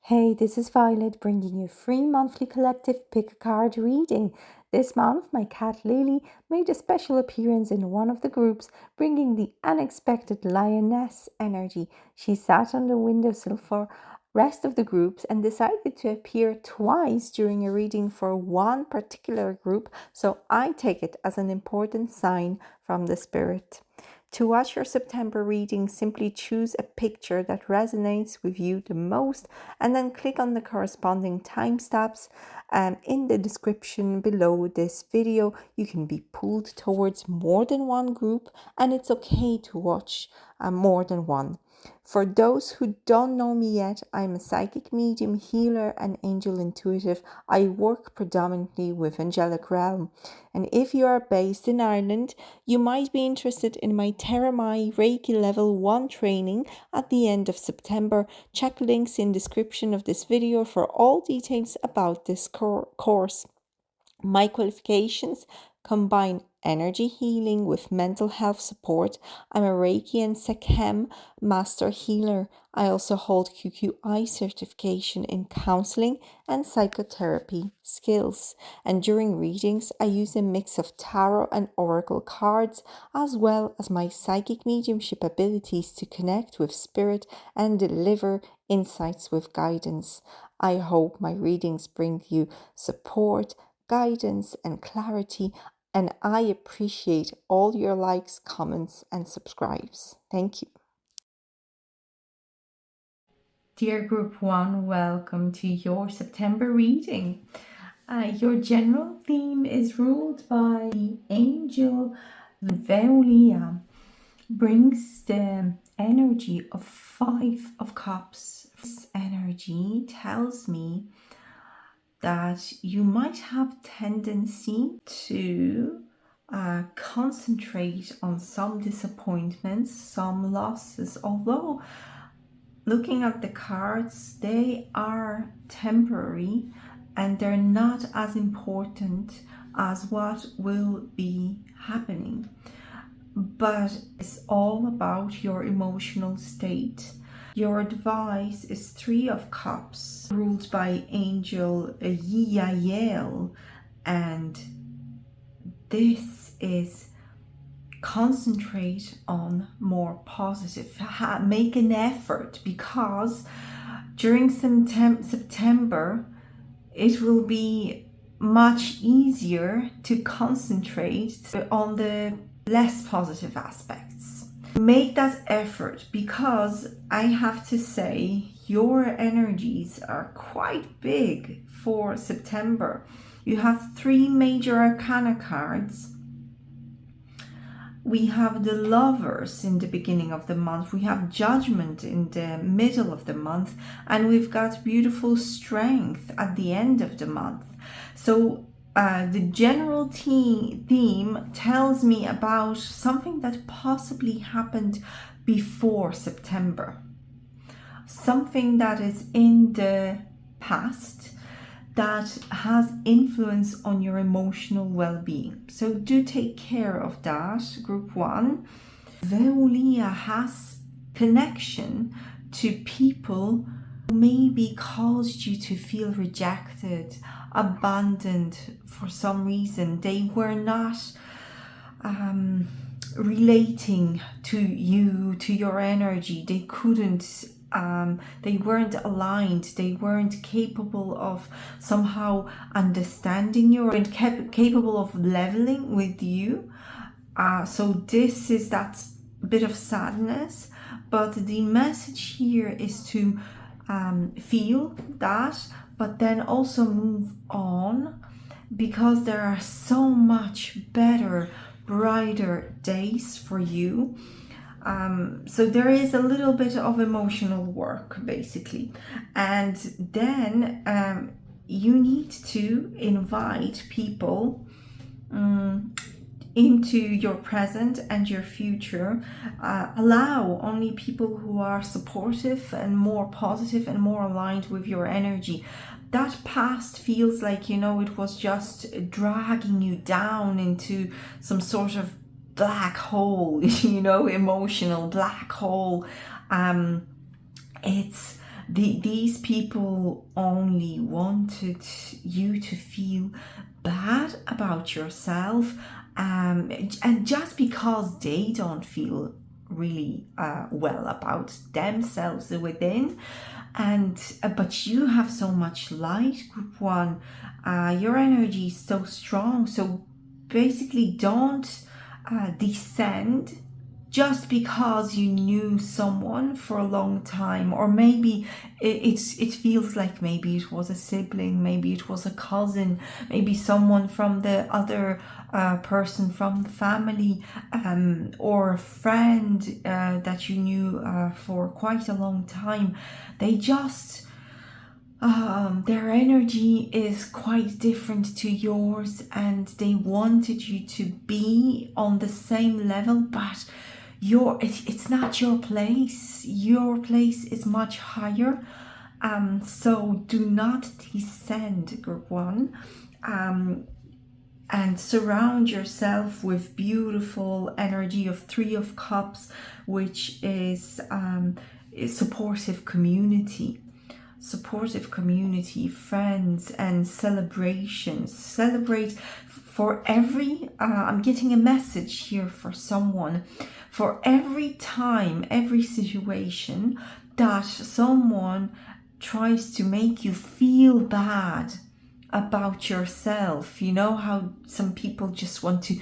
Hey, this is Violet bringing you a free monthly collective pick a card reading. This month, my cat Lily made a special appearance in one of the groups, bringing the unexpected lioness energy. She sat on the windowsill for rest of the groups and decided to appear twice during a reading for one particular group, so I take it as an important sign from the spirit. To watch your September reading, simply choose a picture that resonates with you the most and then click on the corresponding timestamps in the description below this video. You can be pulled towards more than one group, and it's okay to watch more than one. For those who don't know me yet, I'm a psychic medium, healer, and angel intuitive. I work predominantly with angelic realm. And if you are based in Ireland, you might be interested in my Teramai Reiki Level 1 training at the end of September. Check links in description of this video for all details about this course. My qualifications combine energy healing with mental health support. I'm a Reiki and Sekhem master healer. I also hold QQI certification in counselling and psychotherapy skills. And during readings, I use a mix of tarot and oracle cards, as well as my psychic mediumship abilities to connect with spirit and deliver insights with guidance. I hope my readings bring you support, guidance, and clarity, and I appreciate all your likes, comments, and subscribes. Thank you. Dear Group 1, welcome to your September reading. Your general theme is ruled by the angel Veolia. Brings the energy of 5 of Cups. This energy tells me that you might have tendency to concentrate on some disappointments, some losses, although looking at the cards, they are temporary and they're not as important as what will be happening. But it's all about your emotional state. Your advice is 3 of Cups, ruled by Angel Yiyael, and this is concentrate on more positive. Make an effort, because during September it will be much easier to concentrate on the less positive aspects. Make that effort, because I have to say your energies are quite big for September. You have 3 major arcana cards. We have the Lovers in the beginning of the month, we have Judgment in the middle of the month, and we've got beautiful Strength at the end of the month. So the general theme tells me about something that possibly happened before September. Something that is in the past that has influence on your emotional well-being. So do take care of that, Group 1. Veolia has connection to people who maybe caused you to feel rejected, abandoned for some reason. They were not relating to you, to your energy. They couldn't, they weren't aligned. They weren't capable of somehow understanding you, or weren't capable of leveling with you. So this is that bit of sadness, but the message here is to feel that, but then also move on, because there are so much better, brighter days for you. So there is a little bit of emotional work, basically. And then you need to invite people into your present and your future. Allow only people who are supportive and more positive and more aligned with your energy. That past feels like, it was just dragging you down into some sort of black hole, emotional black hole. It's These people only wanted you to feel bad about yourself, and just because they don't feel really well about themselves within, and but you have so much light, group one. Your energy is so strong, so basically don't descend just because you knew someone for a long time, or maybe it feels like maybe it was a sibling, maybe it was a cousin, maybe someone from the other person from the family, or a friend that you knew for quite a long time. They just their energy is quite different to yours, and they wanted you to be on the same level, but it's not your place. Your place is much higher. So do not descend, group one. And surround yourself with beautiful energy of Three of Cups, which is supportive community. Supportive community, friends, and celebrations. Celebrate for every I'm getting a message here for someone. For every time, every situation that someone tries to make you feel bad about yourself, you know how some people just want to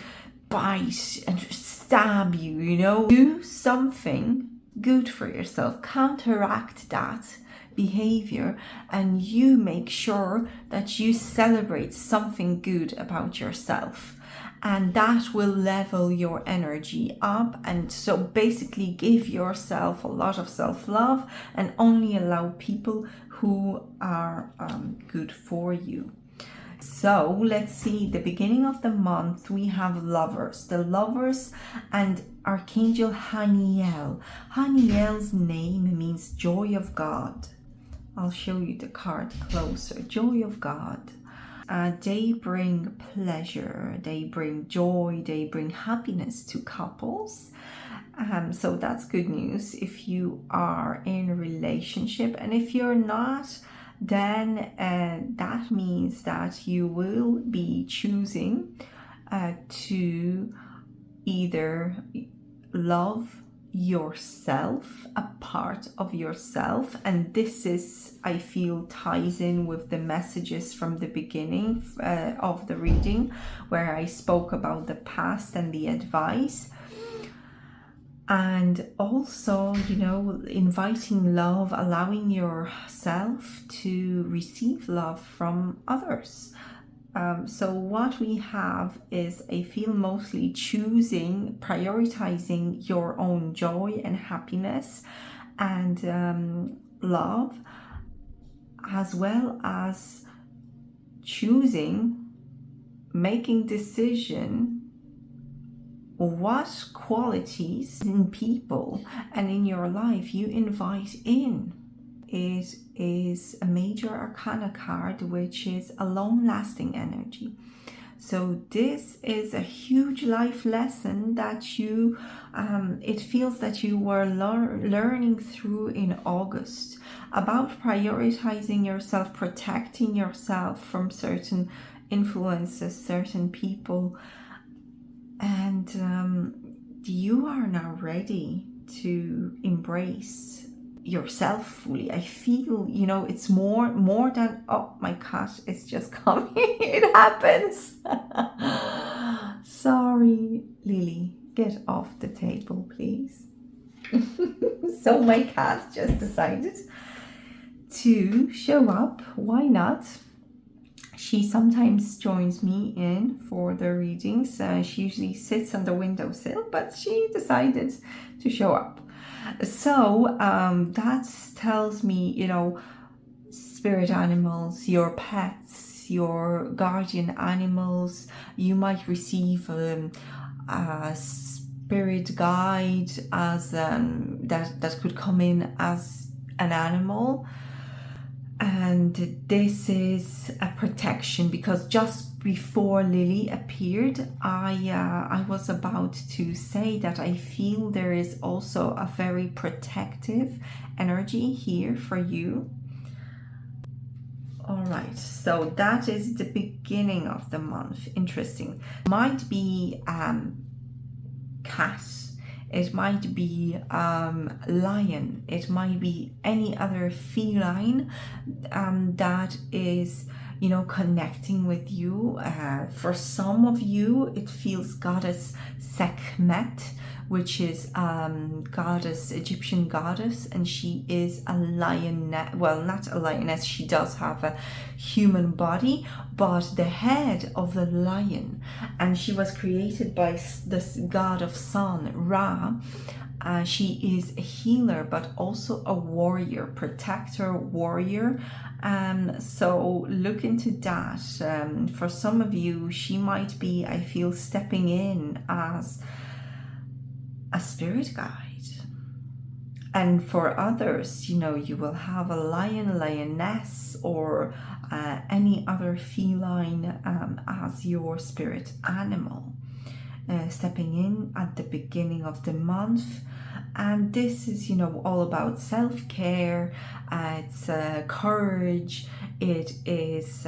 bite and stab you, you know, do something good for yourself, counteract that behavior, and you make sure that you celebrate something good about yourself, and that will level your energy up. And so basically give yourself a lot of self-love and only allow people who are good for you. So let's see, the beginning of the month we have Lovers, the Lovers, and Archangel Haniel. Haniel's name means joy of God. I'll show you the card closer. Joy of God. They bring pleasure, they bring joy, they bring happiness to couples. So that's good news if you are in a relationship. And if you're not, then that means that you will be choosing to either love yourself, a part of yourself, and this is, I feel, ties in with the messages from the beginning of the reading, where I spoke about the past and the advice, and also, you know, inviting love, allowing yourself to receive love from others. So what we have is, I feel, mostly choosing, prioritizing your own joy and happiness and love, as well as choosing, making decision what qualities in people and in your life you invite in. It is a major arcana card, which is a long-lasting energy. So this is a huge life lesson that you, it feels that you were learning through in August, about prioritizing yourself, protecting yourself from certain influences, certain people, and you are now ready to embrace yourself fully. I feel, you know, it's more than, oh, my cat is just coming. It happens. Sorry, Lily, get off the table, please. So my cat just decided to show up. Why not? She sometimes joins me in for the readings. She usually sits on the windowsill, but she decided to show up. So that tells me, you know, spirit animals, your pets, your guardian animals, you might receive a spirit guide as that could come in as an animal. And this is a protection, because just before Lily appeared, I was about to say that I feel there is also a very protective energy here for you. All right, so that is the beginning of the month. Interesting. Might be cat, it might be lion, it might be any other feline that is, you know, connecting with you. For some of you, it feels goddess Sekhmet, which is goddess, Egyptian goddess, and she is a lioness. Well, not a lioness, she does have a human body, but the head of the lion, and she was created by this god of sun, Ra. She is a healer, but also a warrior, protector, warrior. So look into that. For some of you, she might be, I feel, stepping in as a spirit guide. And for others, you know, you will have a lion, lioness, or any other feline as your spirit animal. Stepping in at the beginning of the month. And this is, you know, all about self-care. It's courage. It is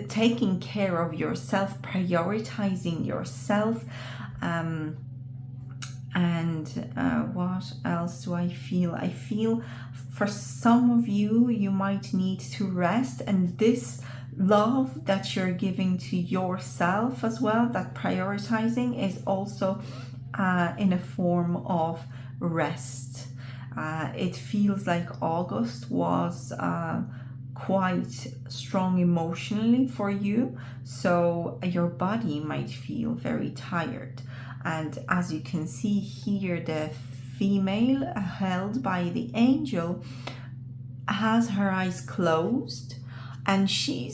taking care of yourself, prioritizing yourself. What else do I feel? I feel for some of you, you might need to rest, and this love that you're giving to yourself as well, that prioritizing, is also in a form of rest. It feels like August was quite strong emotionally for you, so your body might feel very tired. And as you can see here, the female held by the angel has her eyes closed, and she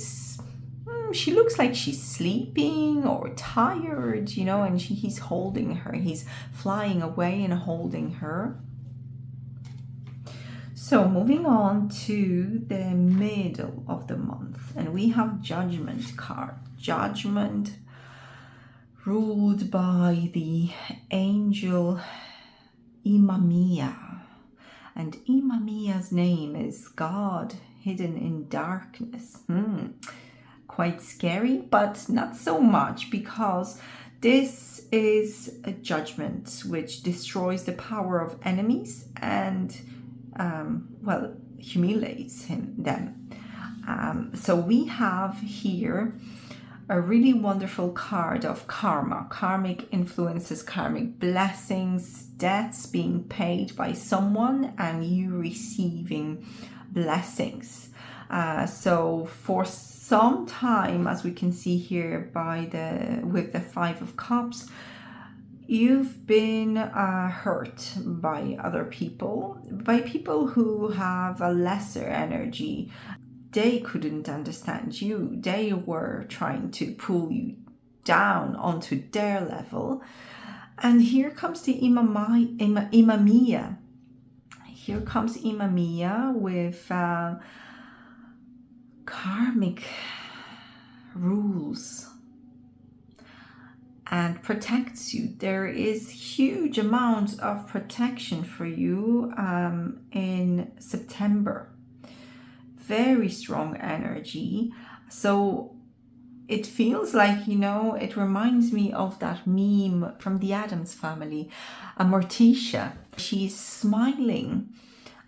looks like she's sleeping or tired, you know, and he's holding her. He's flying away and holding her. So moving on to the middle of the month, and we have Judgment card. Judgment, ruled by the angel Imamia. And Imamia's name is God hidden in darkness. Quite scary, but not so much, because this is a judgment which destroys the power of enemies and, well, humiliates them. So we have here a really wonderful card of karma, karmic influences, karmic blessings, debts being paid by someone and you receiving blessings. So for some time, as we can see here with the Five of Cups, you've been hurt by other people, by people who have a lesser energy. They couldn't understand you. They were trying to pull you down onto their level. And here comes the Imamia. Here comes Imamia with karmic rules and protects you. There is huge amounts of protection for you in September. Very strong energy. So it feels like, you know, it reminds me of that meme from the Addams Family, Morticia. She's smiling,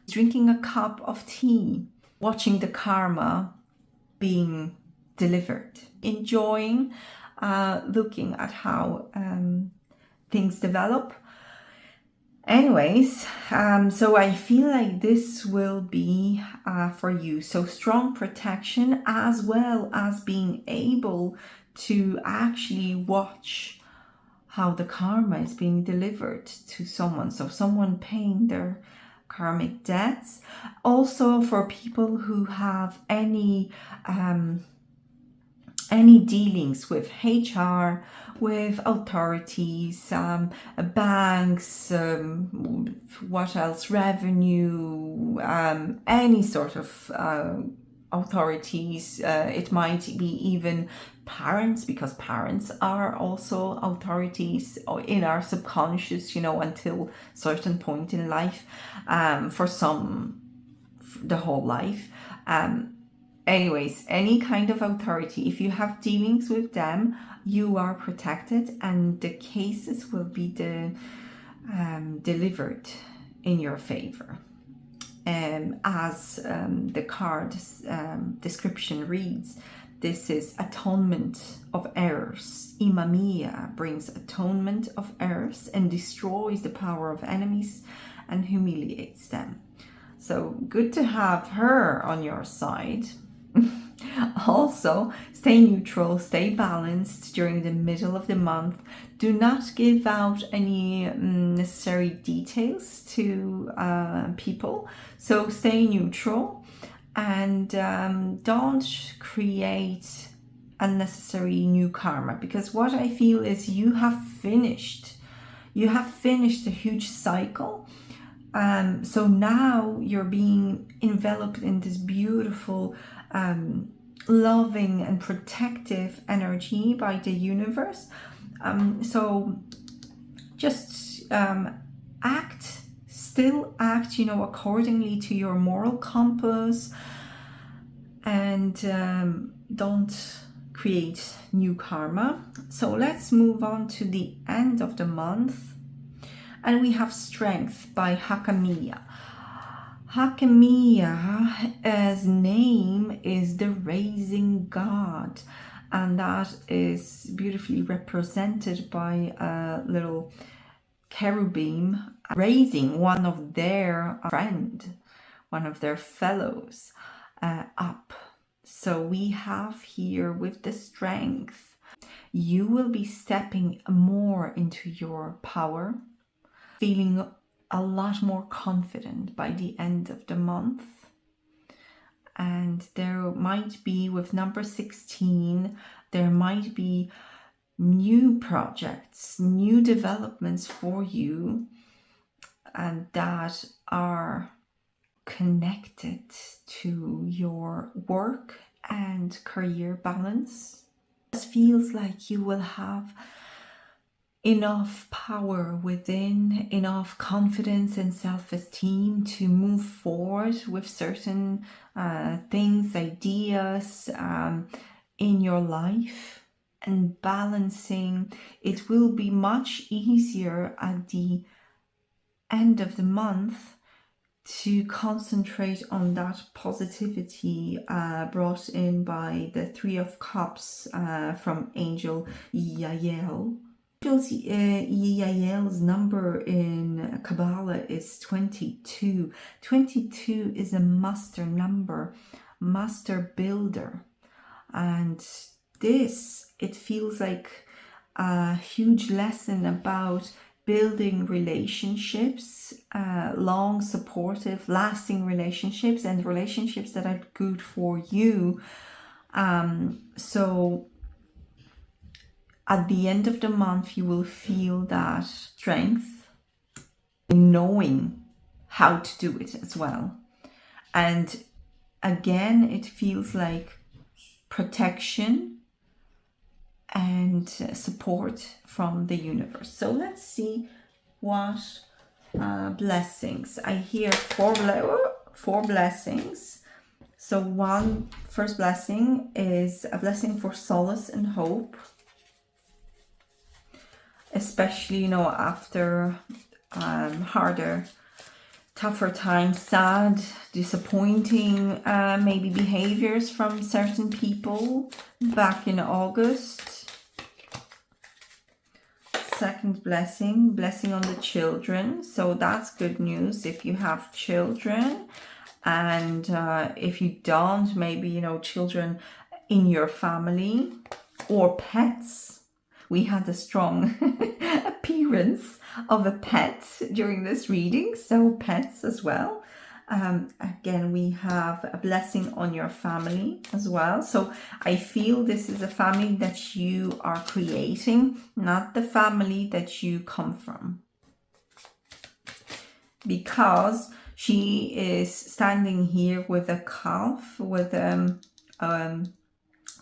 drinking a cup of tea, watching the karma being delivered, enjoying looking at how things develop. Anyways, so I feel like this will be for you. So strong protection, as well as being able to actually watch how the karma is being delivered to someone. So someone paying their karmic debts. Also for people who have any any dealings with HR, with authorities, banks, what else, revenue, any sort of authorities. It might be even parents, because parents are also authorities in our subconscious, until certain point in life, for some the whole life. Anyways, any kind of authority, if you have dealings with them, you are protected, and the cases will be delivered in your favor. As the card description reads, this is atonement of errors. Imamia brings atonement of errors and destroys the power of enemies and humiliates them. So good to have her on your side. Also, stay neutral, stay balanced during the middle of the month. Do not give out any necessary details to people. So stay neutral, and don't create unnecessary new karma, because what I feel is you have finished a huge cycle. So now you're being enveloped in this beautiful, loving and protective energy by the universe. So just still act, accordingly to your moral compass, and don't create new karma. So let's move on to the end of the month. And we have Strength by Hakamiya. Hakamiya's name is the raising god, and that is beautifully represented by a little cherubim raising one of their fellows up. So we have here with the strength, you will be stepping more into your power, feeling a lot more confident by the end of the month. And there might be, with number 16, there might be new projects, new developments for you, and that are connected to your work and career balance. It feels like you will have enough power within, enough confidence and self-esteem to move forward with certain things, ideas in your life, and balancing. It will be much easier at the end of the month to concentrate on that positivity brought in by the Three of Cups from Angel Yael. Yael's number in Kabbalah is 22. 22 is a master number, master builder. And it feels like a huge lesson about building relationships, long, supportive, lasting relationships, and relationships that are good for you. So at the end of the month, you will feel that strength in knowing how to do it as well. And again, it feels like protection and support from the universe. So let's see what blessings. I hear four blessings. So first blessing is a blessing for solace and hope, especially after harder, tougher times, sad, disappointing maybe behaviors from certain people back in August. Second blessing on the children. So that's good news if you have children, and if you don't, maybe children in your family or pets. We had a strong appearance of a pet during this reading, so pets as well. Again, we have a blessing on your family as well. So I feel this is a family that you are creating, not the family that you come from. Because she is standing here with a calf, with a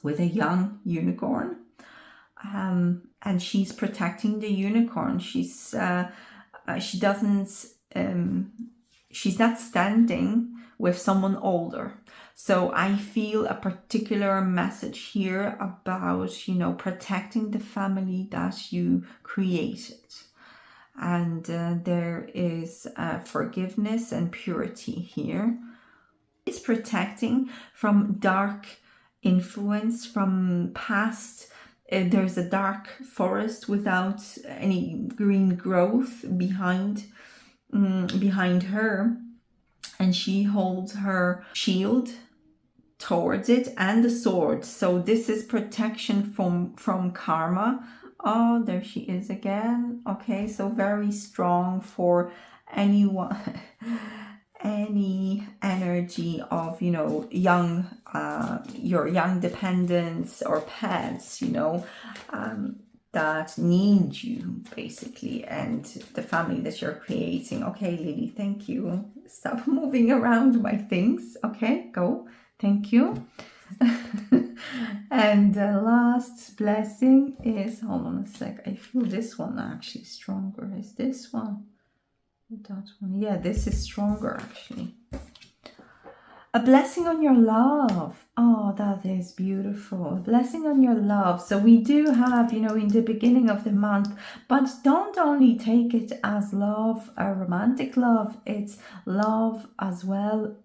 young unicorn, and she's protecting the unicorn. She doesn't. She's not standing with someone older. So I feel a particular message here about, you know, protecting the family that you created. And there is forgiveness and purity here. It's protecting from dark influence from past. There's a dark forest without any green growth behind her, and she holds her shield towards it and the sword. So this is protection from karma. Oh, there she is again. Okay, so very strong for anyone. Any energy of, you know, young, your young dependents or pets, you know, that need you basically, and the family that you're creating. Okay, Lily, thank you. Stop moving around my things. Okay, go. Thank you. And the last blessing is, hold on a sec, I feel this one actually stronger. Is this one? That one. Yeah, this is stronger actually. A blessing on your love. Oh, that is beautiful. A blessing on your love. So we do have, you know, in the beginning of the month, but don't only take it as love, a romantic love. It's love as well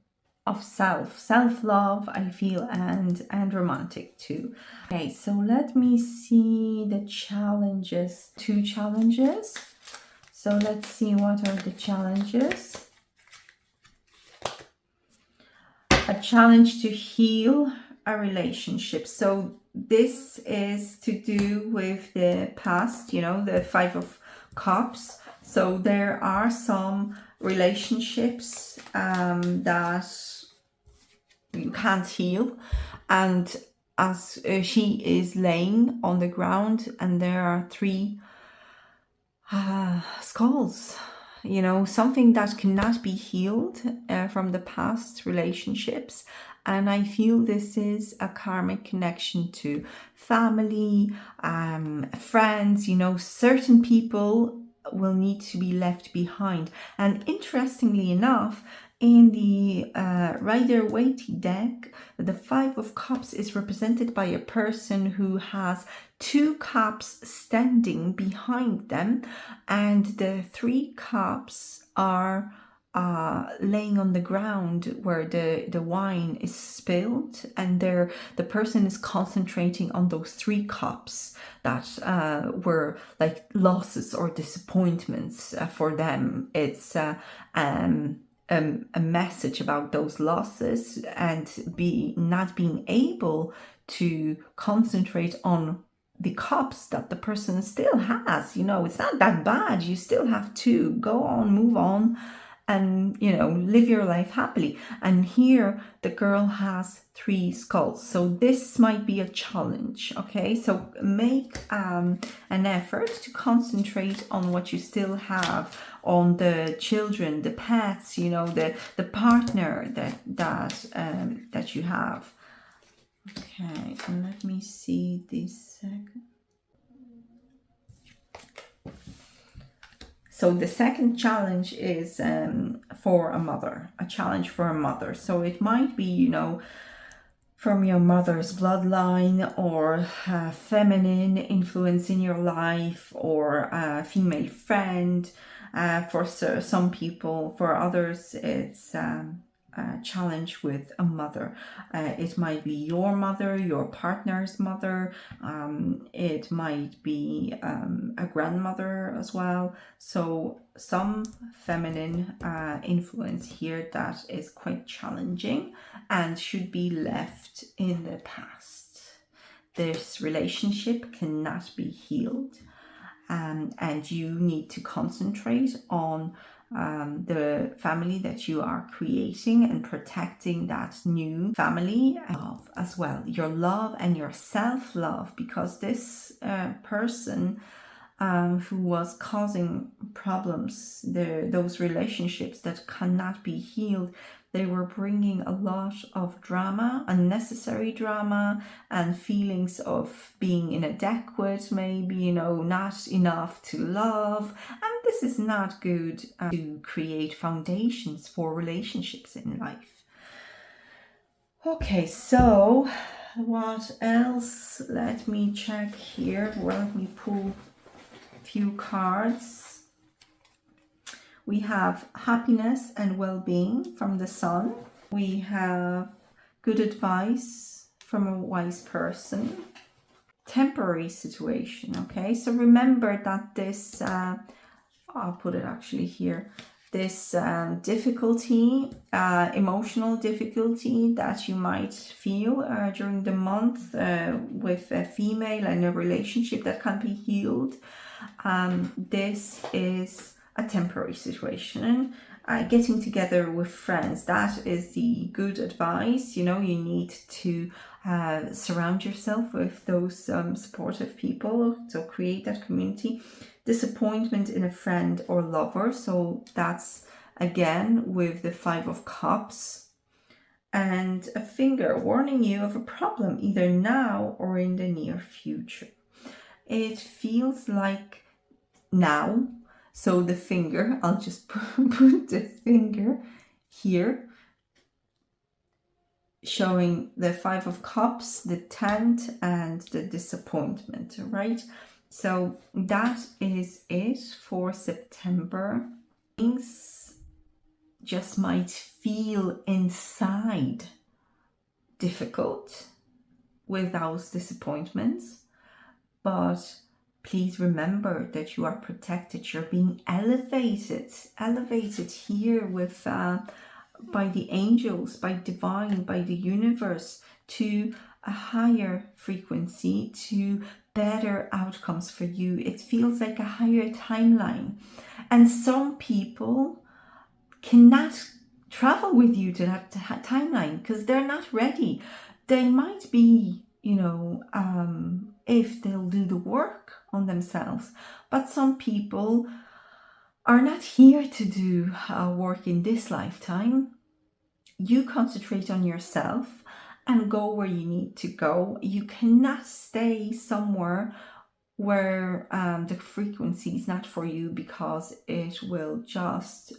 of self-love, I feel, and romantic too. Okay, so let me see the challenges. 2 challenges. So let's see, what are the challenges? A challenge to heal a relationship. So this is to do with the past, you know, the 5 of Cups. So there are some relationships that you can't heal. And as she is laying on the ground, and there are 3 skulls, you know, something that cannot be healed from the past relationships. And I feel this is a karmic connection to family, friends, you know, certain people will need to be left behind. And interestingly enough, in the Rider-Waite deck, the 5 of Cups is represented by a person who has 2 cups standing behind them, and the 3 cups are laying on the ground where the wine is spilled, and the person is concentrating on those 3 cups that were like losses or disappointments for them. It's a message about those losses, and not being able to concentrate on the cups that the person still has. You know, it's not that bad. You still have to go on, move on, and, you know, live your life happily. And here the girl has 3 skulls. So this might be a challenge. Okay, so make an effort to concentrate on what you still have, on the children, the pets, you know, the partner that you have. Okay, and let me see this second. So the second challenge is for a mother, a challenge for a mother. So it might be, you know, from your mother's bloodline, or feminine influence in your life, or a female friend. For some people, for others, it's a challenge with a mother. It might be your mother, your partner's mother. It might be a grandmother as well. So some feminine influence here that is quite challenging and should be left in the past. This relationship cannot be healed. And you need to concentrate on the family that you are creating and protecting that new family. Love as well, your love and your self-love, because this person who was causing problems, those relationships that cannot be healed, they were bringing a lot of drama, unnecessary drama, and feelings of being inadequate, maybe, you know, not enough to love. And this is not good to create foundations for relationships in life. Okay, so what else? Let me check here. Well, let me pull few cards. We have happiness and well-being from the sun. We have good advice from a wise person. Temporary situation. Okay, so remember that this I'll put it actually here, this difficulty, emotional difficulty that you might feel during the month with a female and a relationship that can be healed. This is a temporary situation. Getting together with friends, that is the good advice. You know, you need to surround yourself with those supportive people, so create that community. Disappointment in a friend or lover, so that's again with the Five of Cups, and a finger warning you of a problem either now or in the near future. It feels like now, so the finger, I'll just put the finger here, showing the Five of Cups, the tent, and the disappointment, right? So that is it for September. Things just might feel inside difficult with those disappointments, but please remember that you are protected. You're being elevated here with by the angels, by divine, by the universe, to a higher frequency, to better outcomes for you. It feels like a higher timeline. And some people cannot travel with you to that timeline because they're not ready. They might be, you know, if they'll do the work on themselves. But some people are not here to do work in this lifetime. You concentrate on yourself and go where you need to go. You cannot stay somewhere where the frequency is not for you, because it will just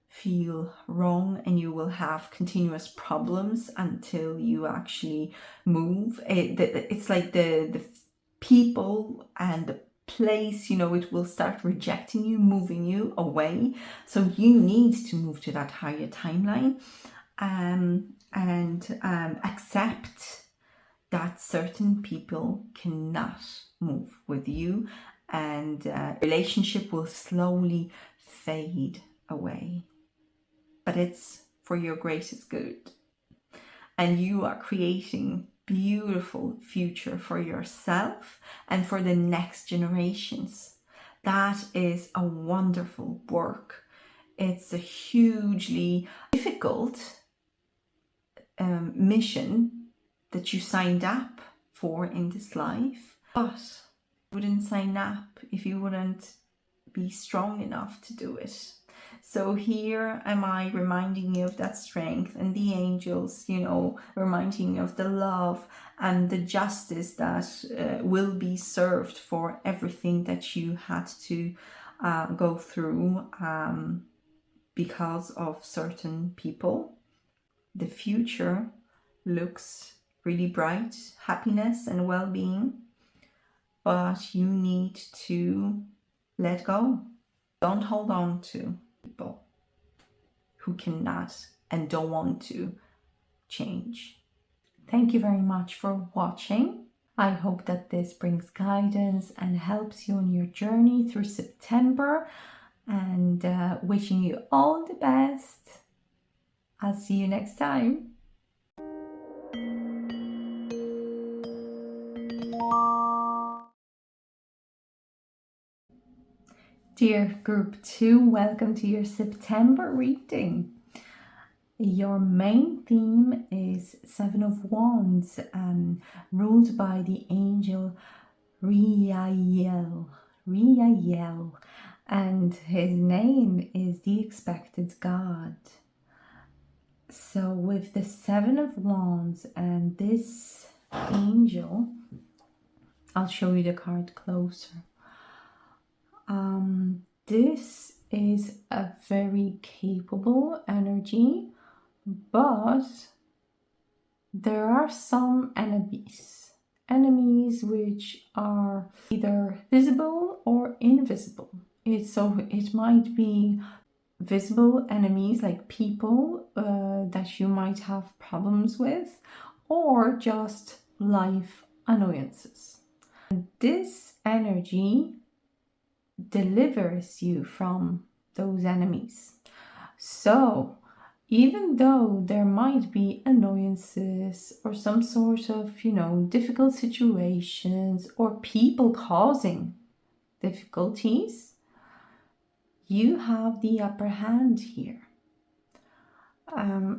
feel wrong and you will have continuous problems until you actually move. It's like the people and the place, you know, it will start rejecting you, moving you away. So you need to move to that higher timeline and accept that certain people cannot move with you, and relationship will slowly fade away. But it's for your greatest good. And you are creating beautiful future for yourself and for the next generations. That is a wonderful work. It's a hugely difficult mission that you signed up for in this life, but you wouldn't sign up if you wouldn't be strong enough to do it. So here am I reminding you of that strength, and the angels, you know, reminding you of the love and the justice that will be served for everything that you had to go through because of certain people. The future looks really bright, happiness and well-being, but you need to let go. Don't hold on to people who cannot and don't want to change. Thank you very much for watching. I hope that this brings guidance and helps you on your journey through September, and wishing you all the best. I'll see you next time. Dear Group 2, welcome to your September reading. Your main theme is Seven of Wands, ruled by the angel Riael, and his name is the expected God. So with the Seven of Wands and this angel, I'll show you the card closer. This is a very capable energy, but there are some enemies which are either visible or invisible. It might be visible enemies like people that you might have problems with, or just life annoyances. And this energy delivers you from those enemies. So even though there might be annoyances or some sort of, difficult situations or people causing difficulties, you have the upper hand here.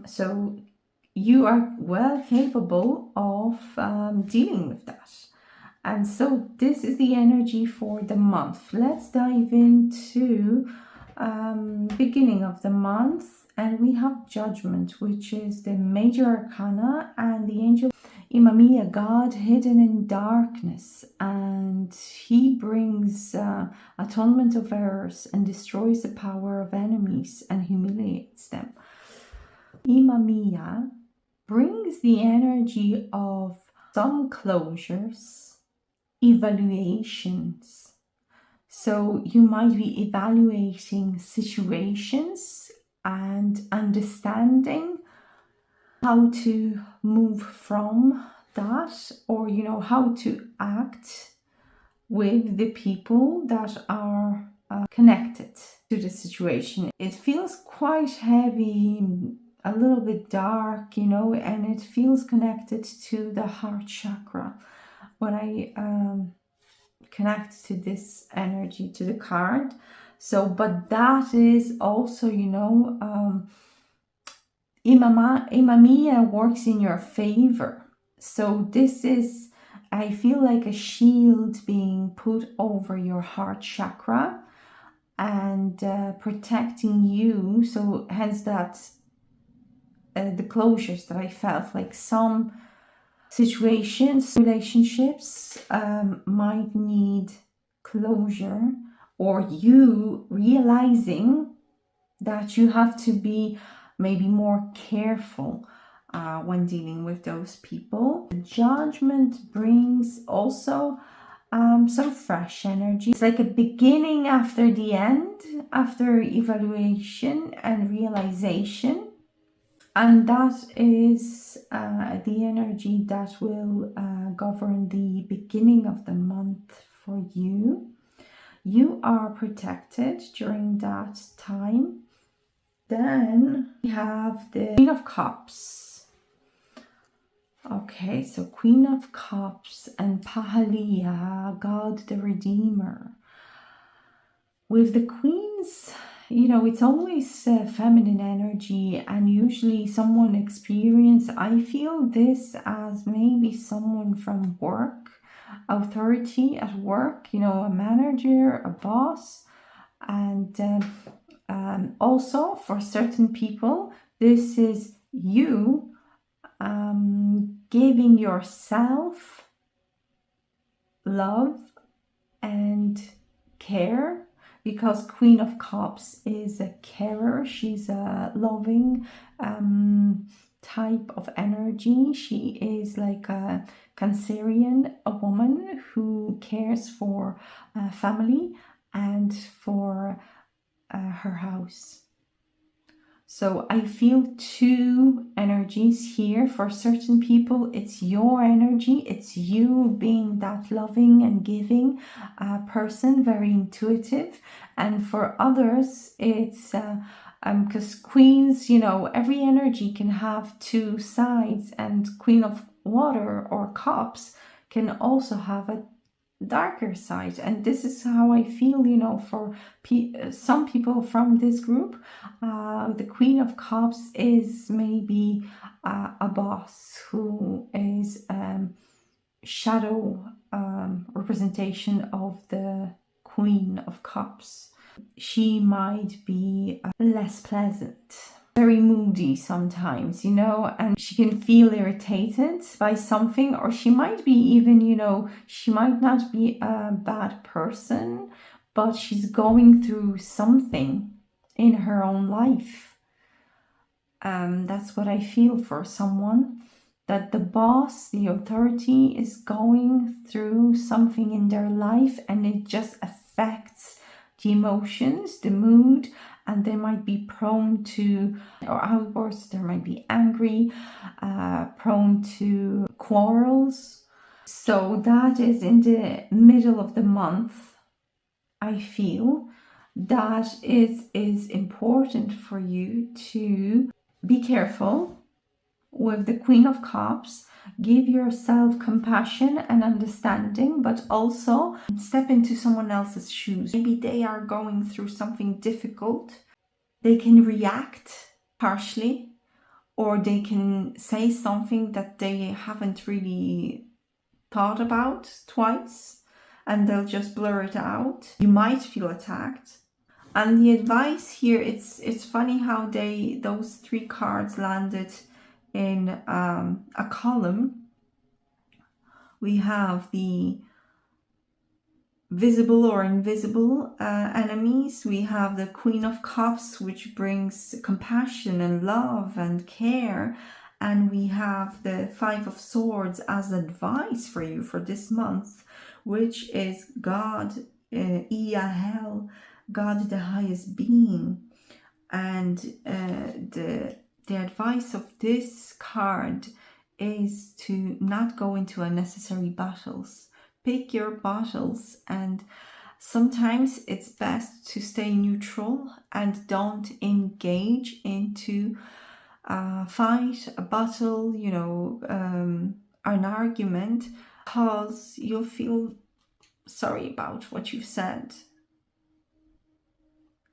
So you are well capable of dealing with that. And so this is the energy for the month. Let's dive into beginning of the month, and we have Judgment, which is the major arcana, and the angel Imamiya, God hidden in darkness, and he brings atonement of errors and destroys the power of enemies and humiliates them. Imamiya brings the energy of some closures, evaluations. So you might be evaluating situations and understanding how to move from that, or how to act with the people that are connected to the situation. It feels quite heavy, a little bit dark, and it feels connected to the heart chakra. When I connect to this energy, to the card. So, but that is also, Imamiya works in your favor. So this is, I feel like a shield being put over your heart chakra and protecting you. So hence that the closures that I felt, like some situations, relationships might need closure, or you realizing that you have to be maybe more careful when dealing with those people. Judgment brings also some fresh energy. It's like a beginning after the end, after evaluation and realization. And that is the energy that will govern the beginning of the month for you. You are protected during that time. Then we have the Queen of Cups. Okay, so Queen of Cups and Pahaliya, God the Redeemer. With the Queens, it's always feminine energy, and usually someone I feel this as maybe someone from work, authority at work, a manager, a boss. And also for certain people, this is you giving yourself love and care, because Queen of Cups is a carer. She's a loving type of energy. She is like a Cancerian, a woman who cares for family and for her house. So I feel two energies here. For certain people, it's your energy. It's you being that loving and giving person, very intuitive. And for others, it's because Queens, every energy can have two sides, and Queen of Water or Cups can also have a darker side. And this is how I feel, you know, for some people from this group. The Queen of Cups is maybe a boss who is shadow representation of the Queen of Cups. She might be less pleasant, very moody sometimes, you know, and she can feel irritated by something, or she might be even, you know, she might not be a bad person, but she's going through something in her own life. That's what I feel for someone, that the boss, the authority, is going through something in their life, and it just affects the emotions, the mood, and they might be prone to or outbursts, they might be angry, prone to quarrels. So that is in the middle of the month. I feel that it is important for you to be careful with the Queen of Cups. Give yourself compassion and understanding, but also step into someone else's shoes. Maybe they are going through something difficult. They can react harshly, or they can say something that they haven't really thought about twice, and they'll just blur it out. You might feel attacked. And the advice here, it's funny how those three cards landed in a column. We have the visible or invisible enemies. We have the Queen of Cups, which brings compassion and love and care. And we have the Five of Swords as advice for you for this month, which is God, Iahel, God the highest being. And the advice of this card is to not go into unnecessary battles. Pick your battles, and sometimes it's best to stay neutral and don't engage into a fight, a battle, you know, an argument, because you'll feel sorry about what you've said.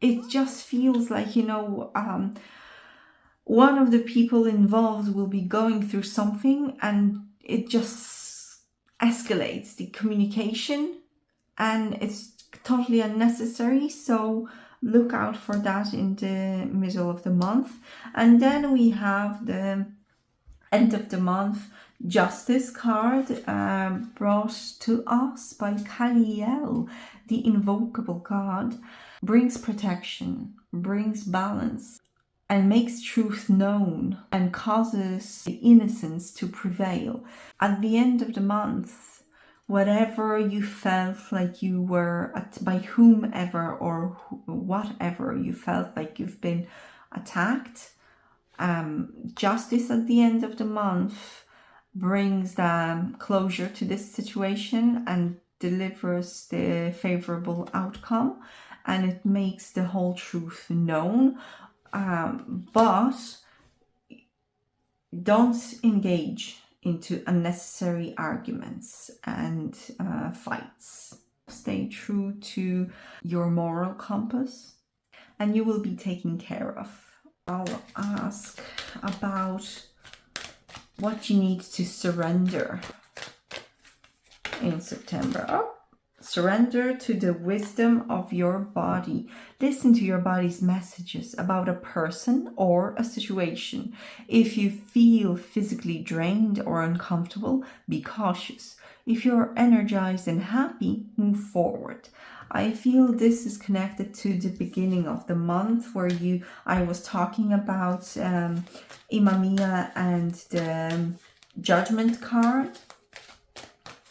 It just feels like, you know, one of the people involved will be going through something, and it just escalates the communication, and it's totally unnecessary. So look out for that in the middle of the month. And then we have the end of the month Justice card, brought to us by Kaliel, the invocable card. Brings protection, brings balance, and makes truth known, and causes the innocence to prevail. At the end of the month, whatever you felt like you were, by whomever or whatever you felt like you've been attacked, justice at the end of the month brings the closure to this situation and delivers the favorable outcome, and it makes the whole truth known. But don't engage into unnecessary arguments and fights. Stay true to your moral compass, and you will be taken care of. I'll ask about what you need to surrender in September. Surrender to the wisdom of your body. Listen to your body's messages about a person or a situation. If you feel physically drained or uncomfortable, be cautious. If you're energized and happy, move forward. I feel this is connected to the beginning of the month where I was talking about Imamia and the Judgment card,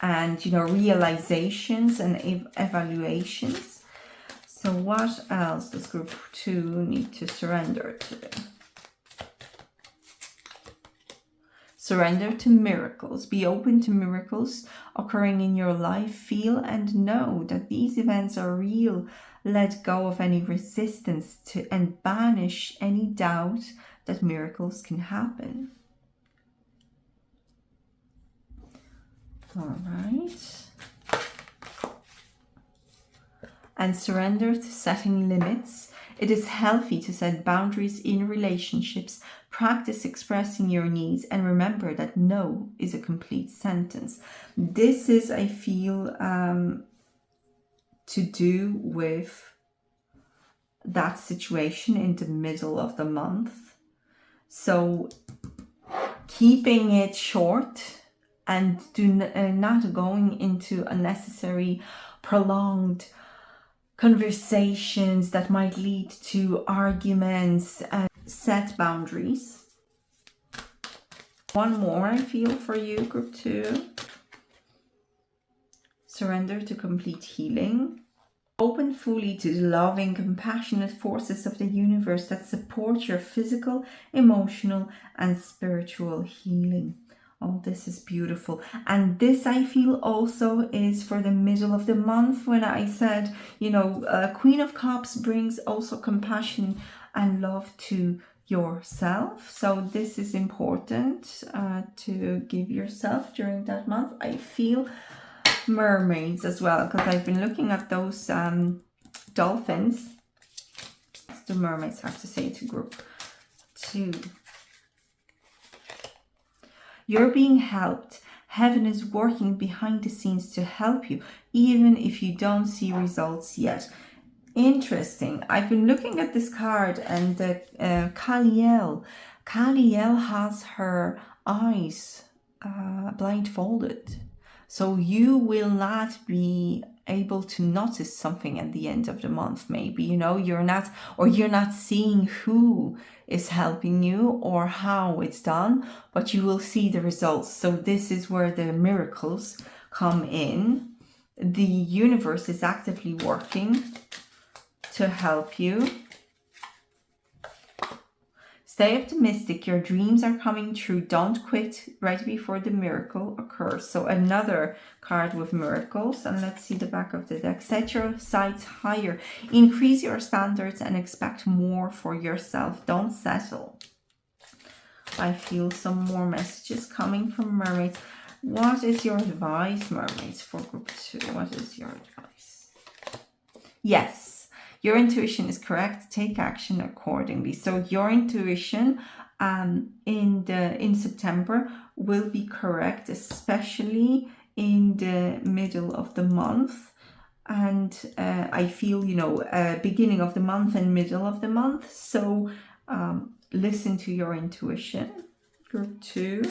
and, you know, realizations and evaluations. So what else does group 2 need to surrender to? Surrender to miracles. Be open to miracles occurring in your life. Feel and know that these events are real. Let go of any resistance and banish any doubt that miracles can happen. All right. and surrender to setting limits. It is healthy to set boundaries in relationships. Practice expressing your needs and remember that no is a complete sentence. This is, I feel, to do with that situation in the middle of the month. So keeping it short and not going into unnecessary prolonged conversations that might lead to arguments, and set boundaries. One more, I feel, for you, group 2. Surrender to complete healing. Open fully to the loving, compassionate forces of the universe that support your physical, emotional, and spiritual healing. Oh, this is beautiful. And this, I feel, also is for the middle of the month, when I said, Queen of Cups brings also compassion and love to yourself. So this is important to give yourself during that month. I feel mermaids as well, because I've been looking at those dolphins. The mermaids have to say to group 2. You're being helped. Heaven is working behind the scenes to help you, even if you don't see results yet. Interesting. I've been looking at this card, and Kaliel has her eyes blindfolded. So you will not be able to notice something at the end of the month. Maybe, you're not seeing who is helping you or how it's done, but you will see the results. So this is where the miracles come in. The universe is actively working to help you. Stay optimistic. Your dreams are coming true. Don't quit right before the miracle occurs. So another card with miracles. And let's see the back of the deck. Set your sights higher. Increase your standards and expect more for yourself. Don't settle. I feel some more messages coming from mermaids. What is your advice, mermaids, for group 2? What is your advice? Yes. Your intuition is correct. Take action accordingly. So your intuition in September will be correct, especially in the middle of the month. And I feel, beginning of the month and middle of the month. So listen to your intuition. Group 2.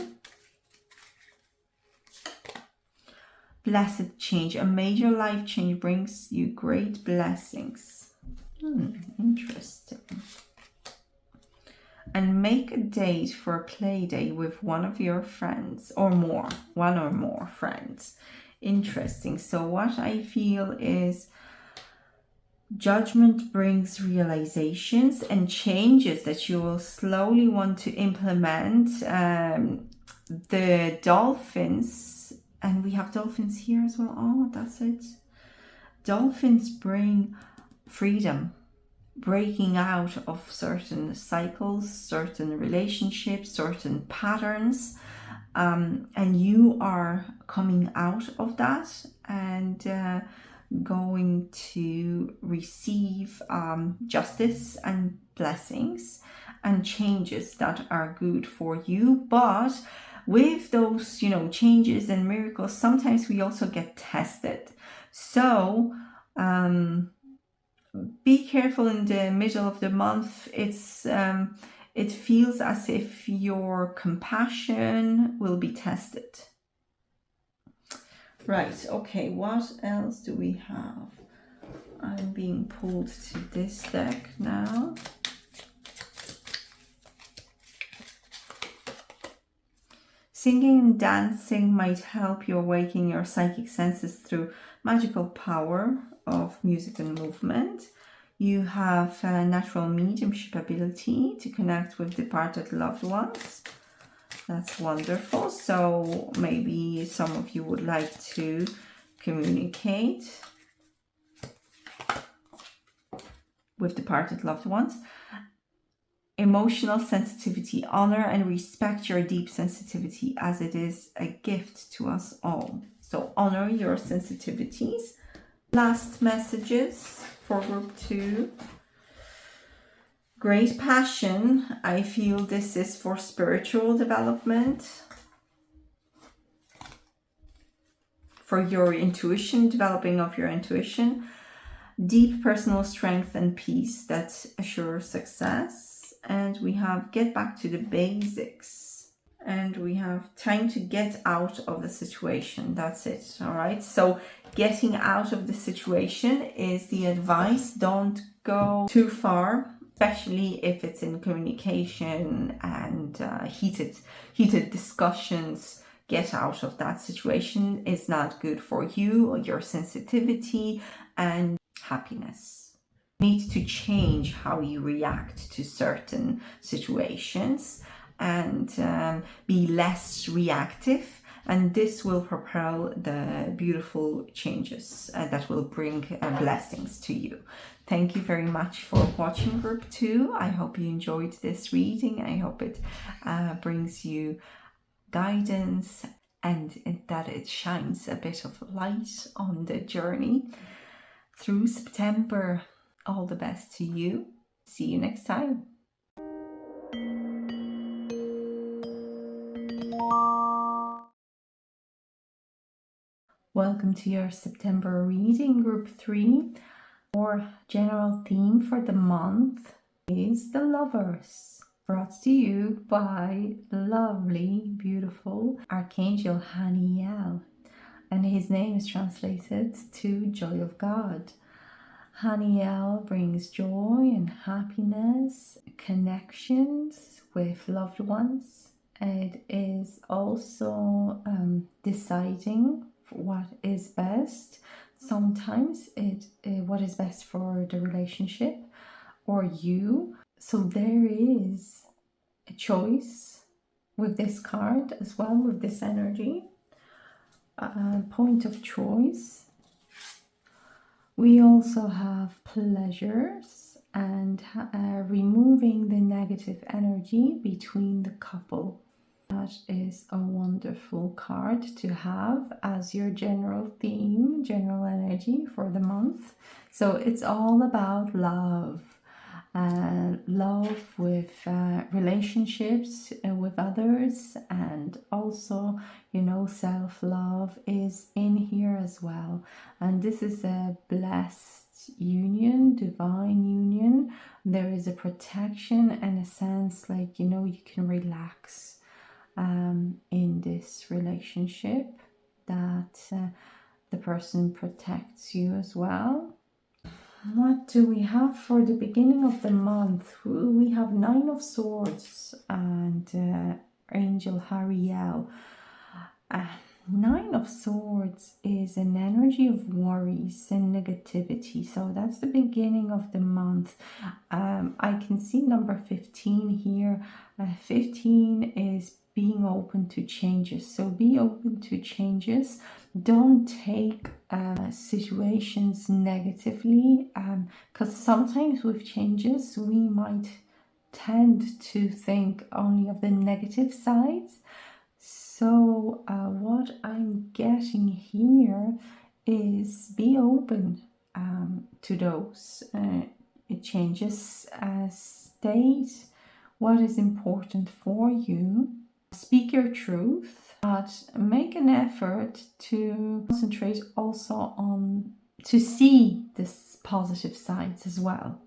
Blessed change. A major life change brings you great blessings. Interesting. And make a date for a play day with one of your friends or more. One or more friends. Interesting. So what I feel is judgment brings realizations and changes that you will slowly want to implement. The dolphins, and we have dolphins here as well. Oh, that's it. Dolphins bring freedom, breaking out of certain cycles, certain relationships, certain patterns, and you are coming out of that and going to receive justice and blessings and changes that are good for you. But with those, changes and miracles, sometimes we also get tested. So be careful in the middle of the month. It feels as if your compassion will be tested. Right, okay, what else do we have? I'm being pulled to this deck now. Singing and dancing might help you awaken your psychic senses through magical power of music and movement. You have a natural mediumship ability to connect with departed loved ones. That's wonderful. So maybe some of you would like to communicate with departed loved ones. Emotional sensitivity. Honor and respect your deep sensitivity, as it is a gift to us all. So honor your sensitivities. Last messages. for group 2. Great passion. I feel this is for spiritual development, for your intuition, developing of your intuition. Deep personal strength and peace that assures success. And we have get back to the basics. And we have time to get out of the situation. That's it. All right. So getting out of the situation is the advice. Don't go too far, especially if it's in communication and heated discussions. Get out of that situation. Is not good for you or your sensitivity and happiness. You need to change how you react to certain situations and be less reactive, and this will propel the beautiful changes that will bring blessings to you. Thank you very much for watching group 2. I hope you enjoyed this reading. I hope it brings you guidance and that it shines a bit of light on the journey through September. All the best to you. See you next time. Welcome to your September reading, group 3. Our general theme for the month is the Lovers, brought to you by lovely, beautiful Archangel Haniel, and his name is translated to Joy of God. Haniel brings joy and happiness, connections with loved ones. It is also deciding what is best. Sometimes what is best for the relationship or you. So there is a choice with this card as well, with this energy. Point of choice. We also have pleasures and removing the negative energy between the couple. That is a wonderful card to have as your general theme, general energy for the month. So it's all about love. Love with relationships with others, and also, you know, self-love is in here as well. And this is a blessed union, divine union. There is a protection and a sense like, you know, you can relax in this relationship, that the person protects you as well. What do we have for the beginning of the month? We have 9 of Swords and Angel Hariel. 9 of Swords is an energy of worries and negativity. So that's the beginning of the month. I can see number 15 here. 15 is being open to changes. So be open to changes. Don't take situations negatively, because sometimes with changes we might tend to think only of the negative sides. So what I'm getting here is be open to those changes. State what is important for you. Speak your truth, but make an effort to concentrate also on to see this positive sides as well.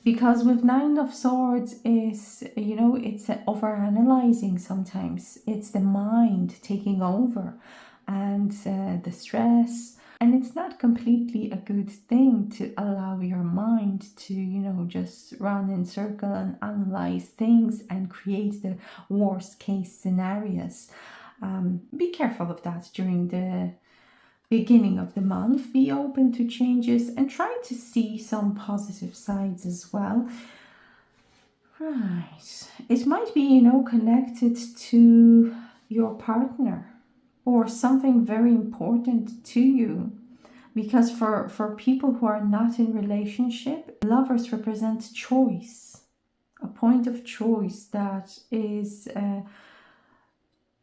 Because with 9 of Swords is, you know, it's over-analyzing sometimes. It's the mind taking over and the stress. And it's not completely a good thing to allow your mind to, you know, just run in circle and analyze things and create the worst case scenarios. Be careful of that during the beginning of the month. Be open to changes and try to see some positive sides as well. Right. It might be, you know, connected to your partner or something very important to you. Because for people who are not in relationship, lovers represent choice, a point of choice that is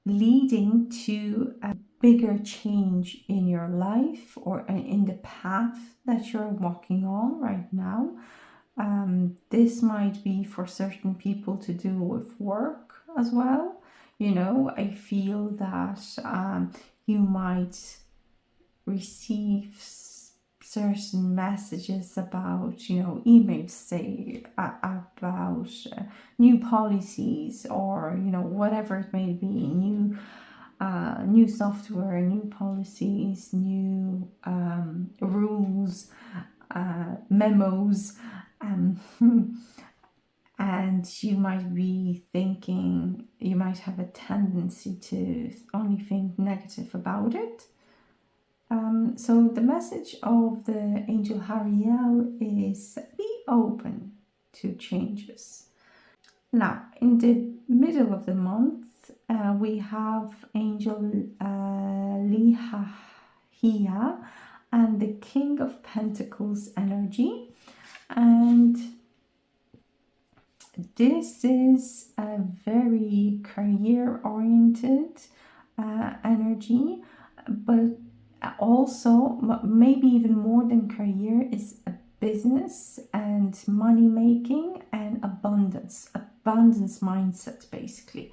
leading to bigger change in your life or in the path that you're walking on right now. This might be for certain people to do with work as well. I feel that you might receive certain messages about, emails, say, about new policies, or, whatever it may be, new software, new policies, new rules, memos, um, and you might be thinking, you might have a tendency to only think negative about it. So the message of the angel Hariel is be open to changes. Now, in the middle of the month, we have angel Lihahia and the King of Pentacles energy. And this is a very career-oriented energy, but also maybe even more than career is a business and money making and abundance mindset, basically,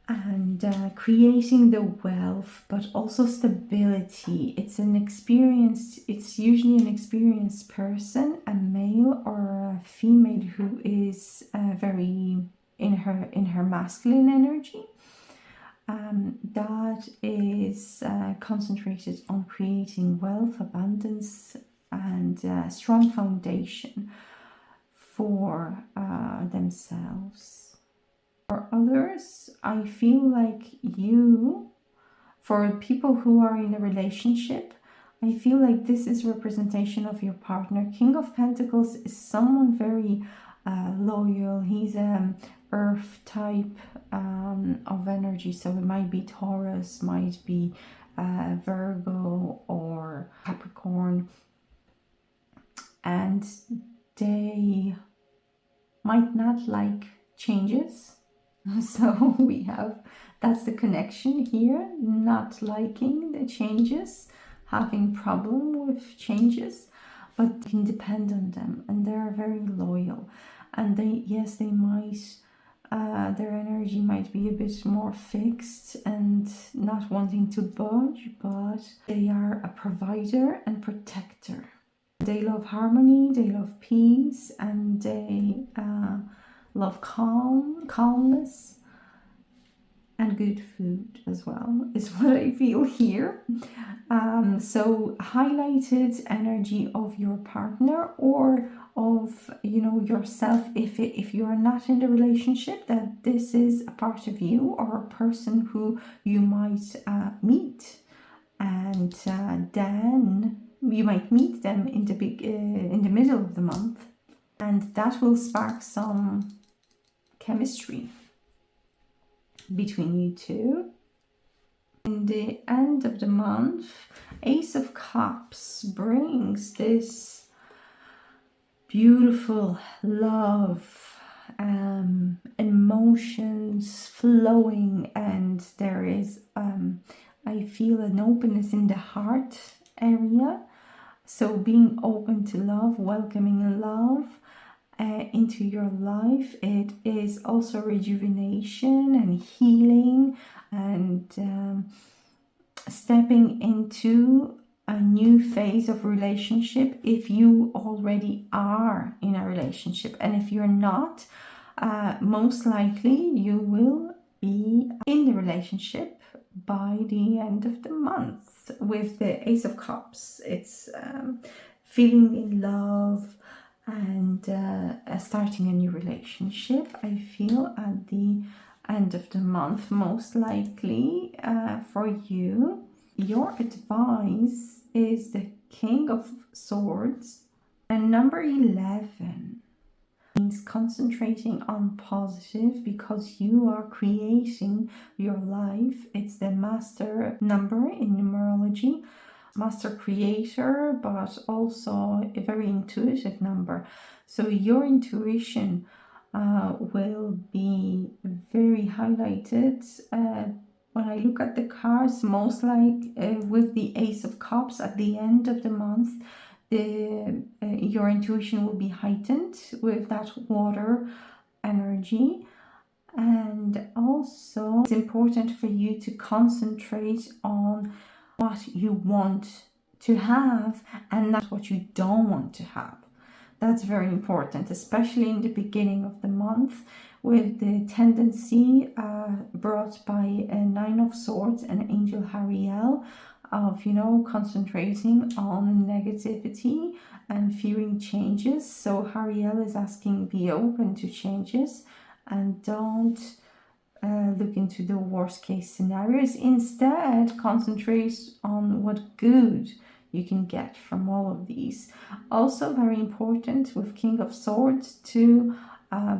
and creating the wealth, but also stability. It's usually an experienced person, a male or a female, who is very in her masculine energy. That is concentrated on creating wealth, abundance, and a strong foundation for themselves. For others, I feel like for people who are in a relationship, I feel like this is representation of your partner. King of Pentacles is someone very loyal. He's earth type of energy, so it might be Taurus, might be Virgo or Capricorn, and they might not like changes. So that's the connection here, not liking the changes, having problem with changes, but you can depend on them, and they're very loyal. And they might, their energy might be a bit more fixed and not wanting to budge, but they are a provider and protector. They love harmony, they love peace, and they love calmness, and good food as well, is what I feel here. So highlighted energy of your partner or of yourself, if you're not in the relationship, that this is a part of you or a person who you might meet, and then you might meet them in the middle of the month, and that will spark some chemistry between you two. In the end of the month, Ace of Cups brings this beautiful love, emotions flowing, and there is I feel an openness in the heart area. So being open to love, welcoming love into your life. It is also rejuvenation and healing, and stepping into a new phase of relationship if you already are in a relationship. And if you're not, most likely you will be in the relationship by the end of the month. With the Ace of Cups, it's feeling in love and starting a new relationship, I feel, at the end of the month, most likely for you. Your advice is the King of Swords, and number 11 means concentrating on positive, because you are creating your life. It's the master number in numerology, master creator, but also a very intuitive number. So your intuition will be very highlighted when I look at the cards, most with the Ace of Cups at the end of the month, your intuition will be heightened with that water energy. And also, it's important for you to concentrate on what you want to have and not what you don't want to have. That's very important, especially in the beginning of the month, with the tendency brought by a Nine of Swords and Angel Hariel of, concentrating on negativity and fearing changes. So Hariel is asking, be open to changes and don't look into the worst case scenarios. Instead, concentrate on what good you can get from all of these. Also very important with King of Swords to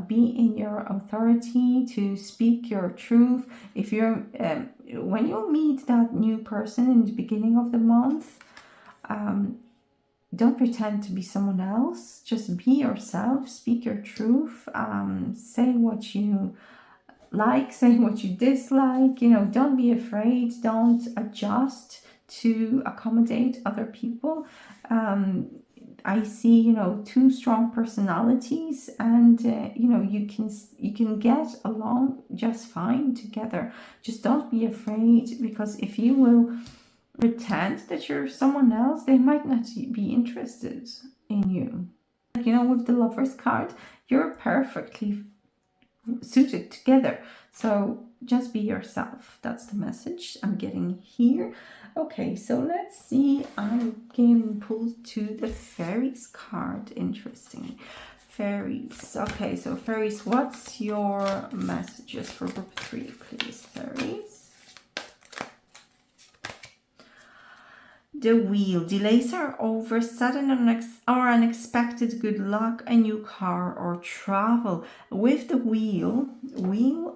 be in your authority, to speak your truth. If you're when you meet that new person in the beginning of the month, don't pretend to be someone else. Just be yourself, speak your truth, say what you like, say what you dislike. Don't be afraid, don't adjust to accommodate other people. I see, two strong personalities, and you can get along just fine together. Just don't be afraid, because if you will pretend that you're someone else, they might not be interested in you. With the Lovers card, you're perfectly suited together. So just be yourself. That's the message I'm getting here. Okay, so let's see. I'm getting pulled to the Fairies card. Interesting. Fairies. Okay, so Fairies, what's your messages for group 3, please, Fairies? The Wheel. Delays are over. Sudden or unexpected good luck, a new car or travel. With the Wheel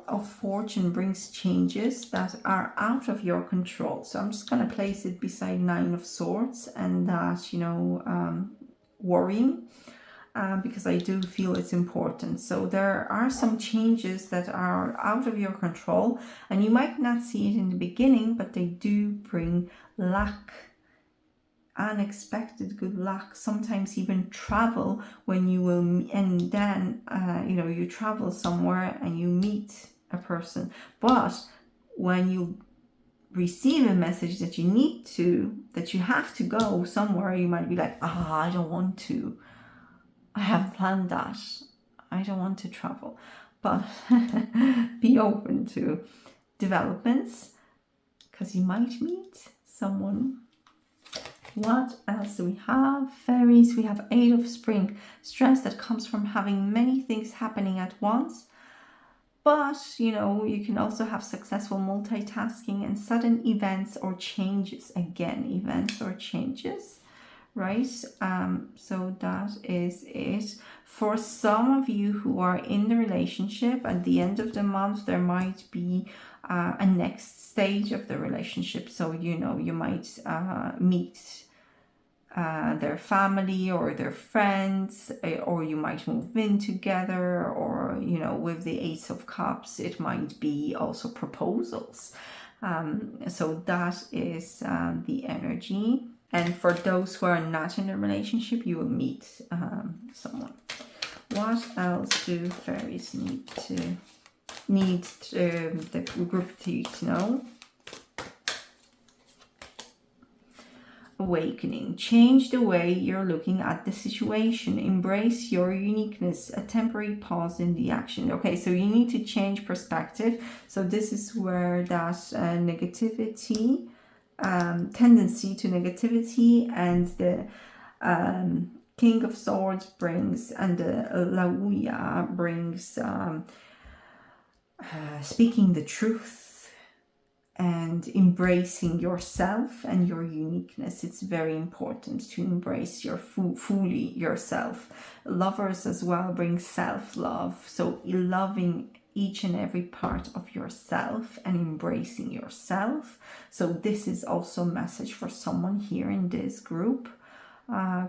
of Fortune brings changes that are out of your control. So I'm just going to place it beside Nine of Swords and that, worrying. Because I do feel it's important. So there are some changes that are out of your control, and you might not see it in the beginning, but they do bring luck, unexpected good luck, sometimes even travel when you will, and then you travel somewhere and you meet a person. But when you receive a message that you have to go somewhere, you might be like, I don't want to, I have planned that, I don't want to travel. But be open to developments, because you might meet someone. What else do we have? Fairies, we have Eight of Spring. Stress that comes from having many things happening at once. But, you can also have successful multitasking and sudden events or changes. Again, events or changes, right? So that is it. For some of you who are in the relationship, at the end of the month, there might be a next stage of the relationship. So, you might meet their family or their friends, or you might move in together, or with the Ace of Cups it might be also proposals. So that is the energy. And for those who are not in a relationship, you will meet someone. What else do Fairies need the group to know? Awakening. Change the way you're looking at the situation. Embrace your uniqueness. A temporary pause in the action. Okay, so you need to change perspective. So this is where that negativity, tendency to negativity, and the King of Swords brings, and the Lauya brings speaking the truth and embracing yourself and your uniqueness. It's very important to embrace your fully yourself. Lovers as well bring self-love. So loving each and every part of yourself and embracing yourself. So this is also a message for someone here in this group,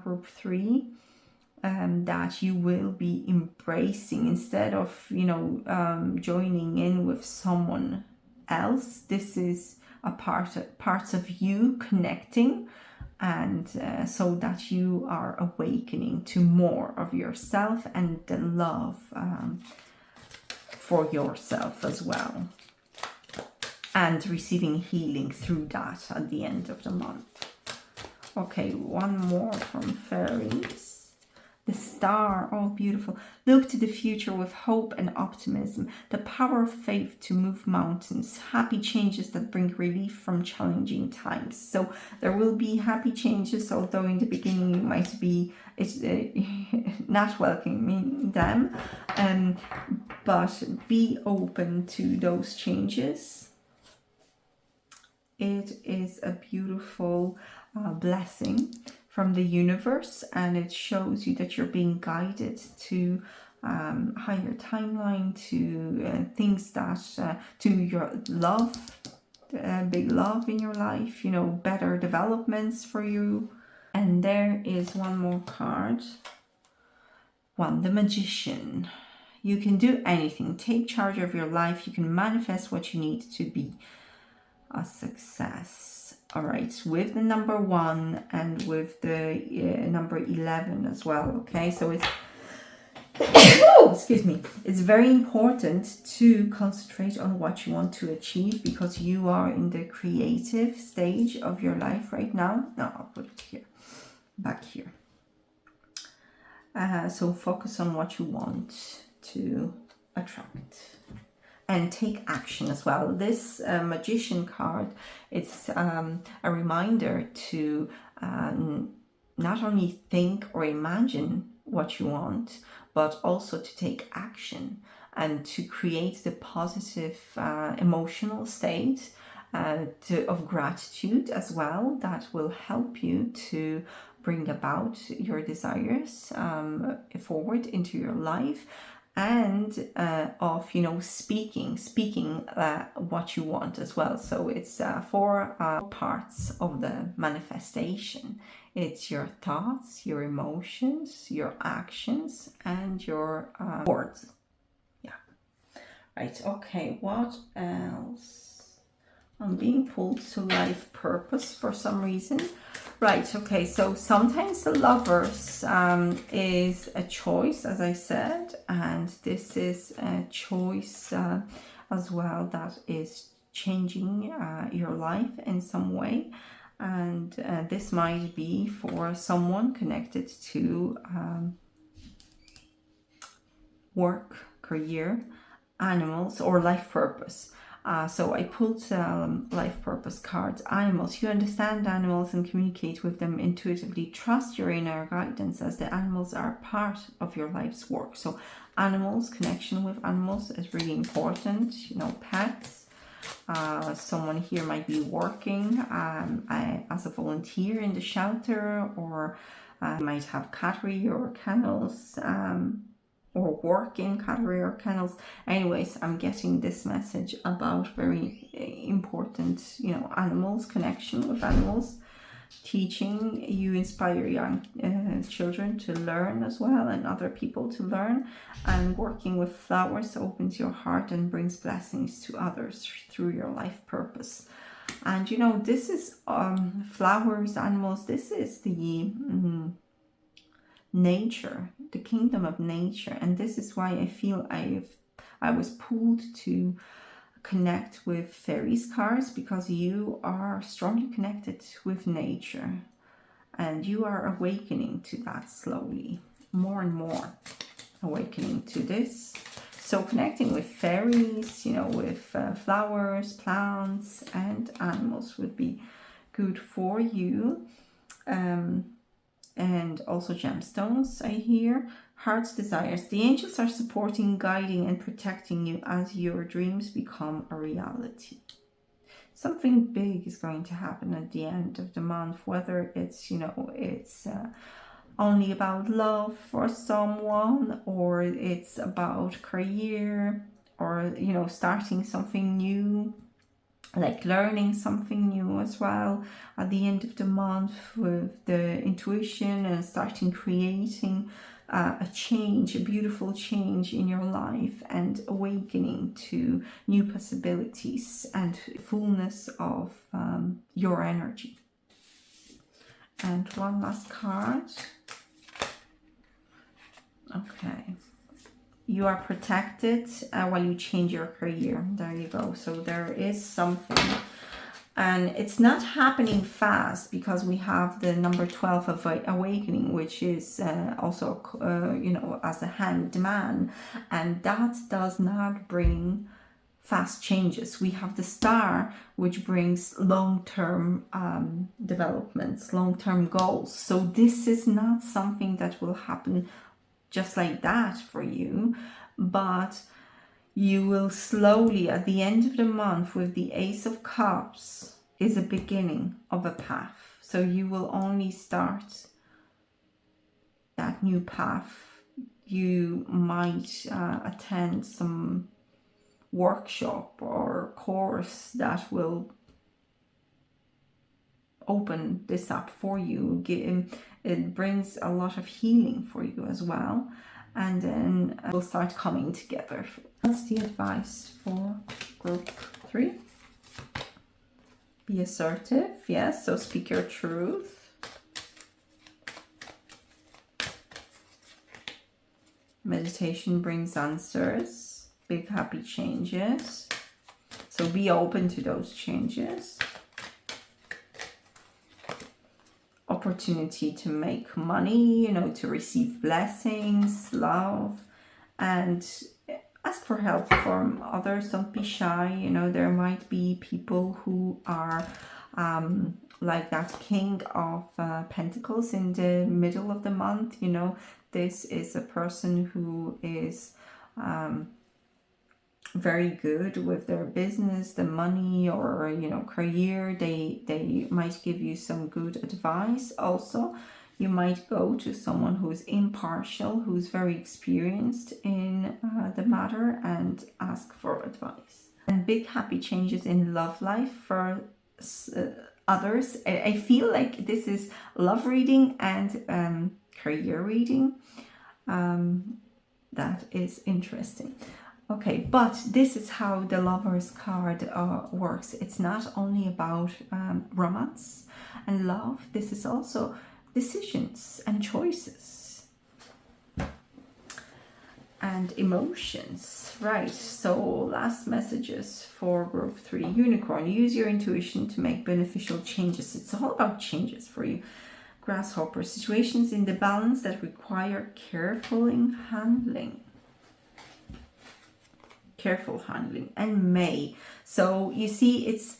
group 3. That you will be embracing, instead of joining in with someone else. This is a parts of you connecting, and so that you are awakening to more of yourself and the love for yourself as well, and receiving healing through that at the end of the month. Okay, one more from fairies. The star, oh beautiful. Look to the future with hope and optimism. The power of faith to move mountains. Happy changes that bring relief from challenging times. So there will be happy changes, although in the beginning you might be not welcoming them. But be open to those changes. It is a beautiful blessing from the universe, and it shows you that you're being guided to higher timeline, to things that to your love, big love in your life, you know, better developments for you. And there is one more card. One, the Magician. You can do anything. Take charge of your life. You can manifest what you need to be a success. All right, with the number 1 and with the number 11 as well. Okay, so it's oh, excuse me, it's very important to concentrate on what you want to achieve, because you are in the creative stage of your life right now. No, I'll put it here, back here. So focus on what you want to attract. And take action as well. This Magician card, it's a reminder to not only think or imagine what you want, but also to take action and to create the positive emotional state of gratitude as well, that will help you to bring about your desires forward into your life. And of, you know, speaking what you want as well. So it's 4 parts of the manifestation. It's your thoughts, your emotions, your actions, and your words. Yeah. Right. Okay. What else? I'm being pulled to life purpose for some reason. Right, okay, so sometimes the lovers is a choice, as I said, and this is a choice as well that is changing your life in some way. And this might be for someone connected to work, career, animals, or life purpose. So I pulled life purpose cards. Animals. You understand animals and communicate with them intuitively. Trust your inner guidance, as the animals are part of your life's work. So animals, connection with animals is really important. You know, pets. Someone here might be working as a volunteer in the shelter, or might have cattery or kennels. Or work in cattery or kennels. Anyways, I'm getting this message about very important, you know, animals, connection with animals, teaching. You inspire young children to learn as well, and other people to learn. And working with flowers opens your heart and brings blessings to others through your life purpose. And you know, this is flowers, animals, this is the nature, the kingdom of nature. And this is why I feel I was pulled to connect with fairies cards, because you are strongly connected with nature and you are awakening to that slowly, more and more awakening to this. So connecting with fairies, you know, with flowers, plants, and animals would be good for you. And also gemstones, I hear. Heart's desires. The angels are supporting, guiding, and protecting you as your dreams become a reality. Something big is going to happen at the end of the month, whether it's, you know, it's only about love for someone, or it's about career, or, you know, starting something new, like learning something new as well at the end of the month, with the intuition and starting creating a change, a beautiful change in your life, and awakening to new possibilities and fullness of your energy. And one last card. Okay. You are protected while you change your career. There you go. So there is something. And it's not happening fast because we have the number 12 of awakening, which is also, as the hanged man. And that does not bring fast changes. We have the star, which brings long-term developments, long-term goals. So this is not something that will happen just like that for you, but you will slowly, at the end of the month, with the Ace of Cups, is a beginning of a path. So you will only start that new path. You might attend some workshop or course that will open this up for you. It brings a lot of healing for you as well. And then we'll start coming together. That's the advice for group 3. Be assertive, yes, so speak your truth. Meditation brings answers, big happy changes. So be open to those changes. Opportunity to make money, to receive blessings, love, and ask for help from others. Don't be shy. There might be people who are like that King of Pentacles in the middle of the month. This is a person who is very good with their business, the money, or career. They might give you some good advice. Also, you might go to someone who's impartial, who's very experienced in the matter, and ask for advice. And big happy changes in love life for others. I feel like this is love reading and career reading. That is interesting. Okay, but this is how the Lover's card works. It's not only about romance and love. This is also decisions and choices and emotions, right? So last messages for group 3. Unicorn, use your intuition to make beneficial changes. It's all about changes for you. Grasshopper, situations in the balance that require careful handling. And May. So you see, it's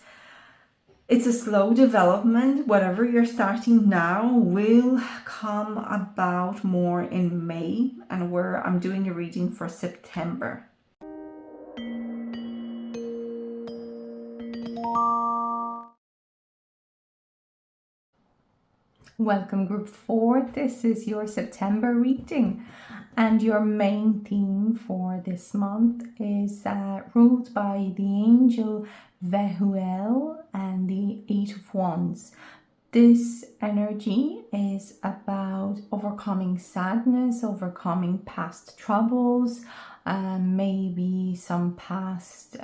a slow development. Whatever you're starting now will come about more in May, and where I'm doing a reading for September. Welcome group 4. This is your September reading, and your main theme for this month is ruled by the angel Vehuel and the 8 of Wands. This energy is about overcoming sadness, overcoming past troubles, maybe some past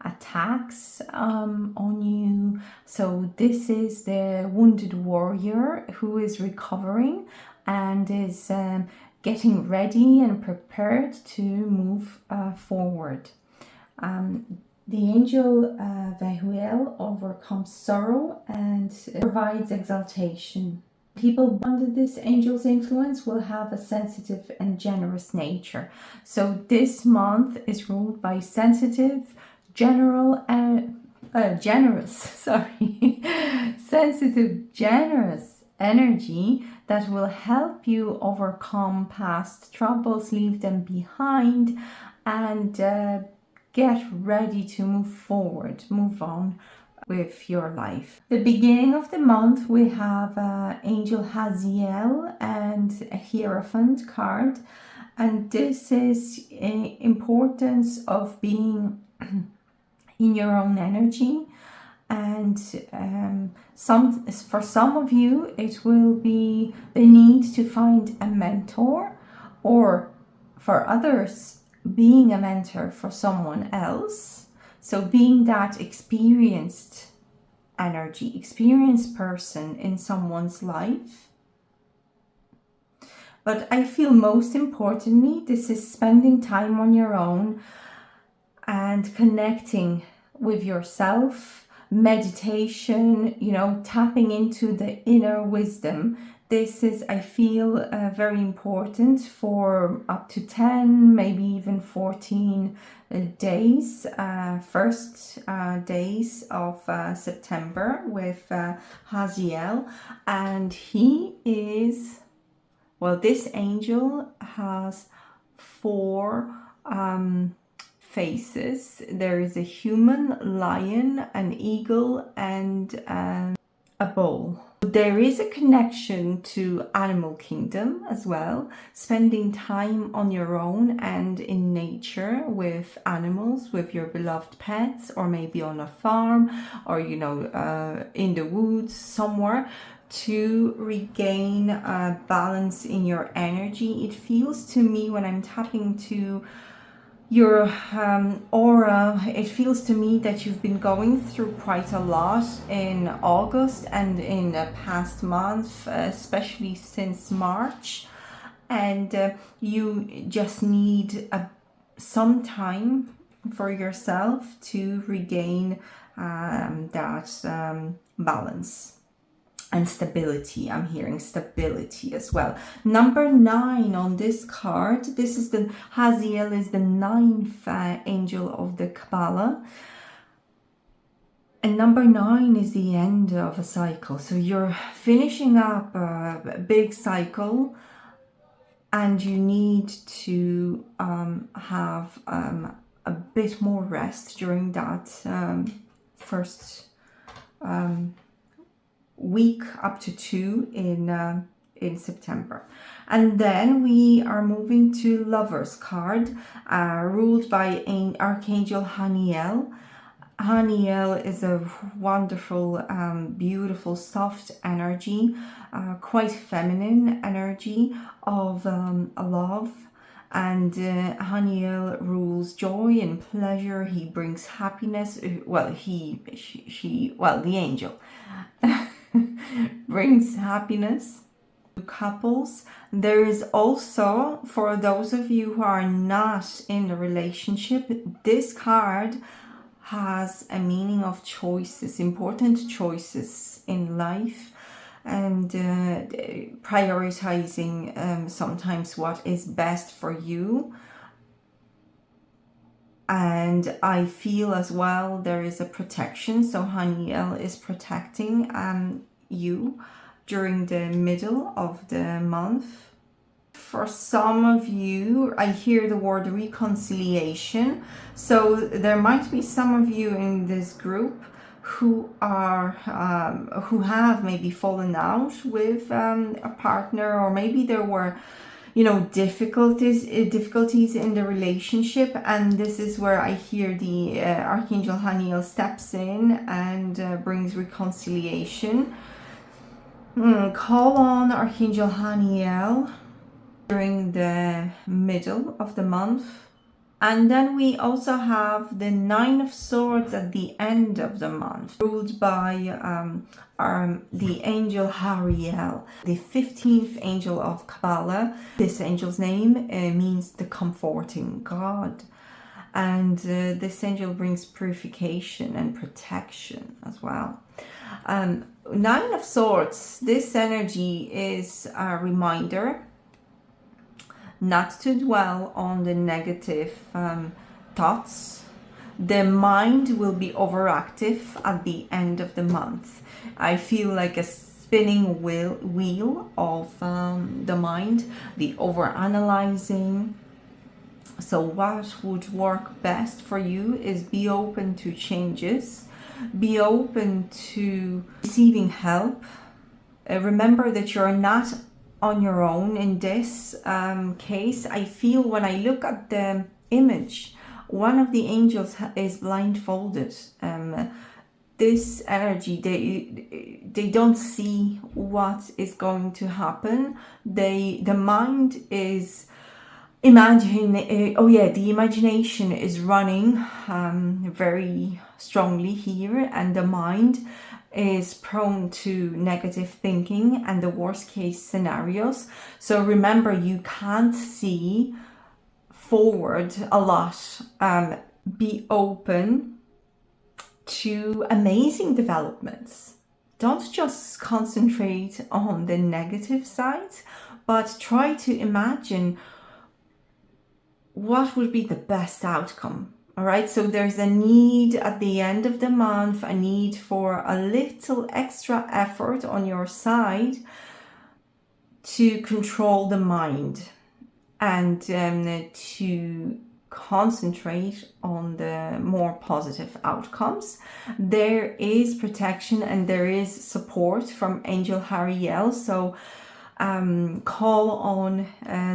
attacks on you. So this is the wounded warrior who is recovering and is getting ready and prepared to move forward. The angel Vehuel overcomes sorrow and provides exaltation. People under this angel's influence will have a sensitive and generous nature. So this month is ruled by sensitive, sensitive, generous energy that will help you overcome past troubles, leave them behind, and get ready to move forward, move on with your life. The beginning of the month, we have Angel Haziel and a Hierophant card, and this is importance of being in your own energy. And for some of you, it will be the need to find a mentor or for others, being a mentor for someone else. So being that experienced energy, experienced person in someone's life. But I feel most importantly, this is spending time on your own and connecting with yourself, meditation, tapping into the inner wisdom. This is, I feel, very important for up to 10, maybe even 14 days, first days of September with Haziel. And he is, well, this angel has four faces. There is a human, lion, an eagle, and a bull. There is a connection to animal kingdom as well, spending time on your own and in nature with animals, with your beloved pets, or maybe on a farm, or in the woods somewhere, to regain a balance in your energy. It feels to me, when I'm tapping to your aura, it feels to me that you've been going through quite a lot in August and in the past month, especially since March, and you just need some time for yourself to regain that balance and stability. I'm hearing stability as well. Number 9 on this card. This is the Haziel, is the 9th angel of the Kabbalah. And number 9 is the end of a cycle. So you're finishing up a big cycle, and you need to have a bit more rest during that first week up to 2 in September. And then we are moving to Lover's card, ruled by Archangel Haniel. Haniel is a wonderful, beautiful, soft energy, quite feminine energy of love. And Haniel rules joy and pleasure. He brings happiness. Well, the angel brings happiness to couples. There is also, for those of you who are not in a relationship, this card has a meaning of choices, important choices in life, and prioritizing sometimes what is best for you. And I feel as well there is a protection. So Haniel is protecting you during the middle of the month. For some of you, I hear the word reconciliation. So there might be some of you in this group who have maybe fallen out with a partner, or maybe there were difficulties in the relationship, and this is where I hear the Archangel Haniel steps in and brings reconciliation. Call on Archangel Haniel during the middle of the month. And then we also have the 9 of Swords at the end of the month, ruled by the angel Hariel, the 15th angel of Kabbalah. This angel's name means the comforting God. And this angel brings purification and protection as well. 9 of Swords, this energy is a reminder not to dwell on the negative thoughts. The mind will be overactive at the end of the month. I feel like a spinning wheel of the mind, the overanalyzing. So what would work best for you is be open to changes, be open to receiving help. Remember that you're not on your own in this case. I feel when I look at the image, one of the angels is blindfolded. This energy, they don't see what is going to happen. The mind is imagine, oh yeah, the imagination is running very strongly here, and the mind is prone to negative thinking and the worst case scenarios. So remember, you can't see forward a lot. Be open to amazing developments. Don't just concentrate on the negative sides, but try to imagine what would be the best outcome. All right, so there's a need at the end of the month, a need for a little extra effort on your side to control the mind and to concentrate on the more positive outcomes. There is protection and there is support from Angel Hariel. So call on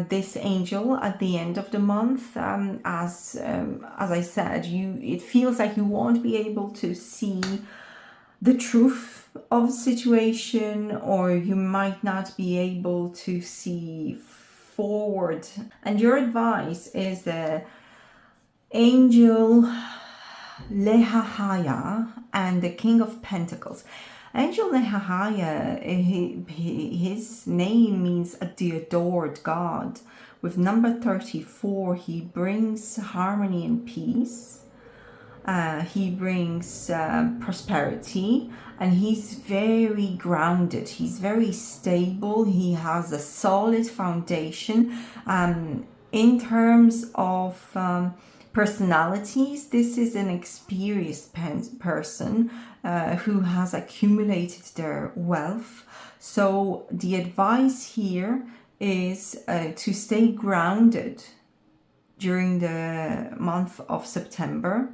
this angel at the end of the month. As I said, it feels like you won't be able to see the truth of the situation, or you might not be able to see forward. And your advice is the angel Lehahaya and the King of Pentacles. Angel Lehahaya, his name means the adored God. With number 34, he brings harmony and peace. He brings prosperity, and he's very grounded. He's very stable. He has a solid foundation. In terms of personalities, this is an experienced person who has accumulated their wealth. So the advice here is to stay grounded during the month of September.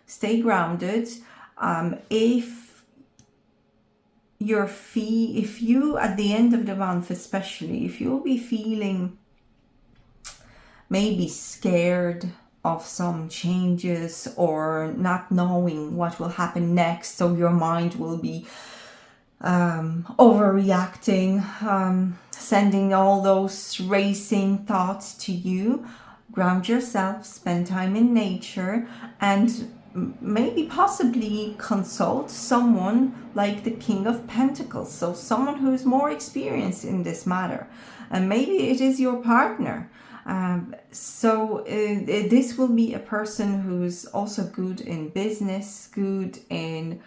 Stay grounded. If you at the end of the month, especially if you'll be feeling maybe scared of some changes or not knowing what will happen next, so your mind will be overreacting, sending all those racing thoughts to you, ground yourself, spend time in nature, and maybe possibly consult someone like the King of Pentacles, so someone who is more experienced in this matter, and maybe it is your partner. This will be a person who's also good in business, good in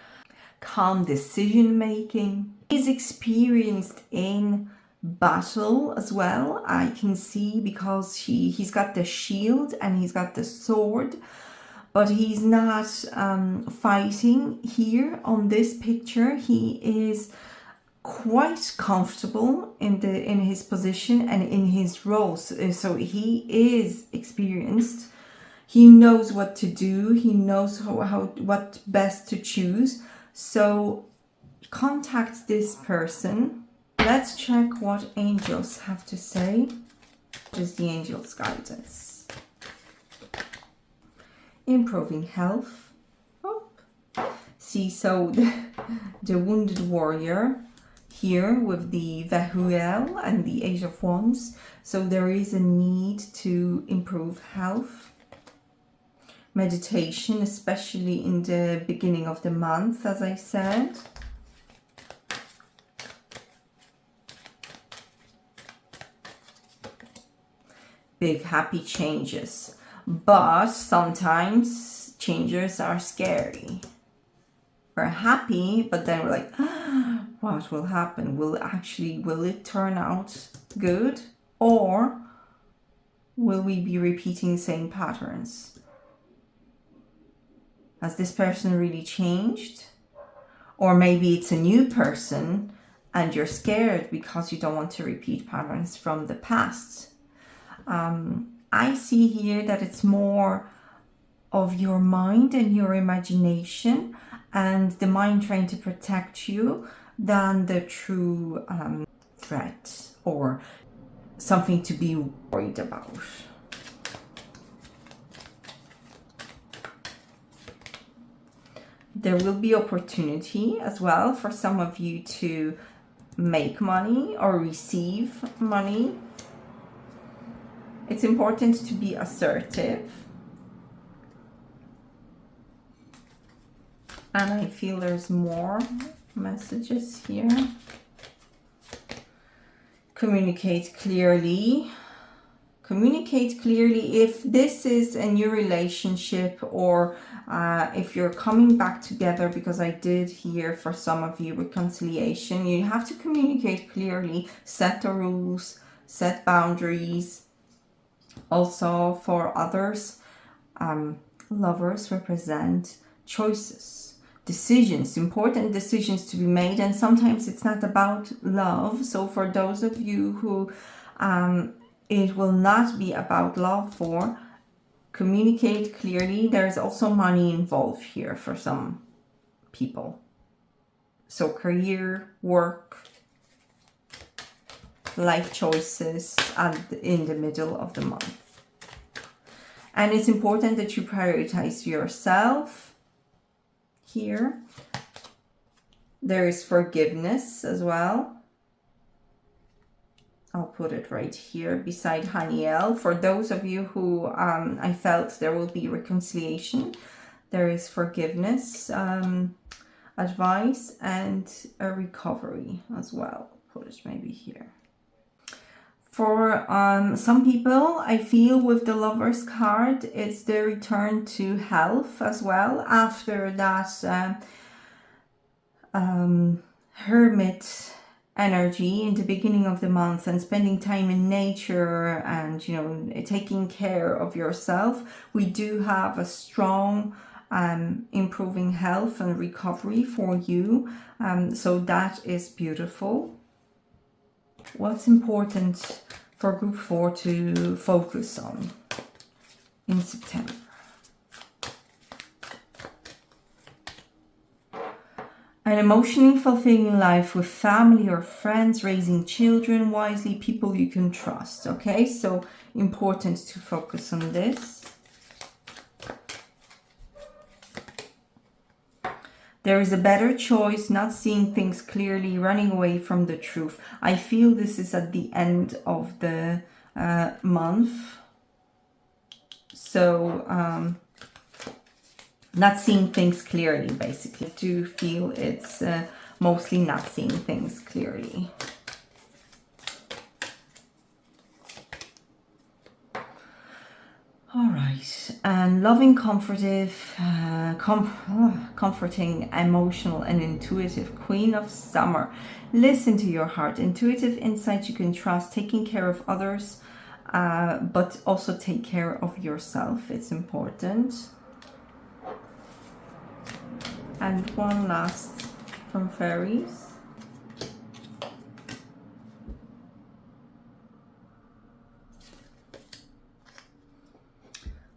calm decision making. He's experienced in battle as well, I can see, because he's got the shield and he's got the sword, but he's not fighting here on this picture. He is quite comfortable in his position and in his roles. So he is experienced. He knows what to do. He knows what best to choose. So contact this person. Let's check what angels have to say. What is the angels' guidance? Improving health. Oh. See, so the wounded warrior here with the Vehuel and the Age of Wands. So there is a need to improve health. Meditation, especially in the beginning of the month, as I said. Big happy changes. But sometimes changes are scary. We're happy, but then we're like, what will happen? Will it turn out good? Or will we be repeating the same patterns? Has this person really changed? Or maybe it's a new person and you're scared because you don't want to repeat patterns from the past. I see here that it's more of your mind and your imagination and the mind trying to protect you than the true threat or something to be worried about. There will be opportunity as well for some of you to make money or receive money. It's important to be assertive. And I feel there's more messages here. Communicate clearly. Communicate clearly if this is a new relationship, or if you're coming back together, because I did hear for some of you reconciliation. You have to communicate clearly, set the rules, set boundaries. Also for others, lovers represent choices, decisions, important decisions to be made, and sometimes it's not about love. So for those of you who it will not be about love for, communicate clearly. There's also money involved here for some people. So career, work, life choices in the middle of the month. And it's important that you prioritize yourself here. There is forgiveness as well. I'll put it right here beside Haniel. For those of you who I felt there will be reconciliation, there is forgiveness, advice, and a recovery as well. Put it maybe here. For some people, I feel with the Lover's card, it's the return to health as well after that hermit energy in the beginning of the month, and spending time in nature and, you know, taking care of yourself. We do have a strong improving health and recovery for you. So that is beautiful. What's important for group 4 to focus on in September? An emotionally fulfilling life with family or friends, raising children wisely, people you can trust. Okay, so important to focus on this. There is a better choice, not seeing things clearly, running away from the truth. I feel this is at the end of the month. So, not seeing things clearly, basically. I do feel it's mostly not seeing things clearly. All right, and loving, comforting, emotional, and intuitive Queen of Summer. Listen to your heart. Intuitive insight you can trust, taking care of others, but also take care of yourself. It's important. And one last from fairies.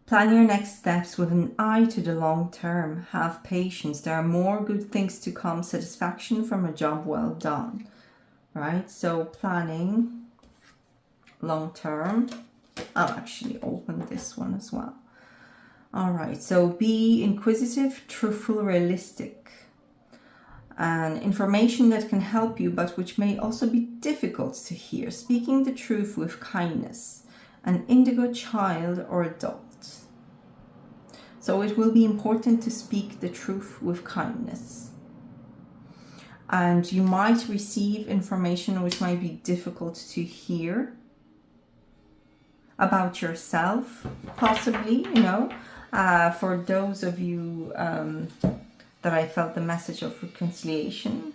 Plan your next steps with an eye to the long term. Have patience. There are more good things to come. Satisfaction from a job well done. Right? So planning long term. I'll actually open this one as well. All right. So be inquisitive, truthful, realistic. And information that can help you, but which may also be difficult to hear. Speaking the truth with kindness. An indigo child or adult. So it will be important to speak the truth with kindness. And you might receive information which might be difficult to hear about yourself, possibly, you know. For those of you that I felt the message of reconciliation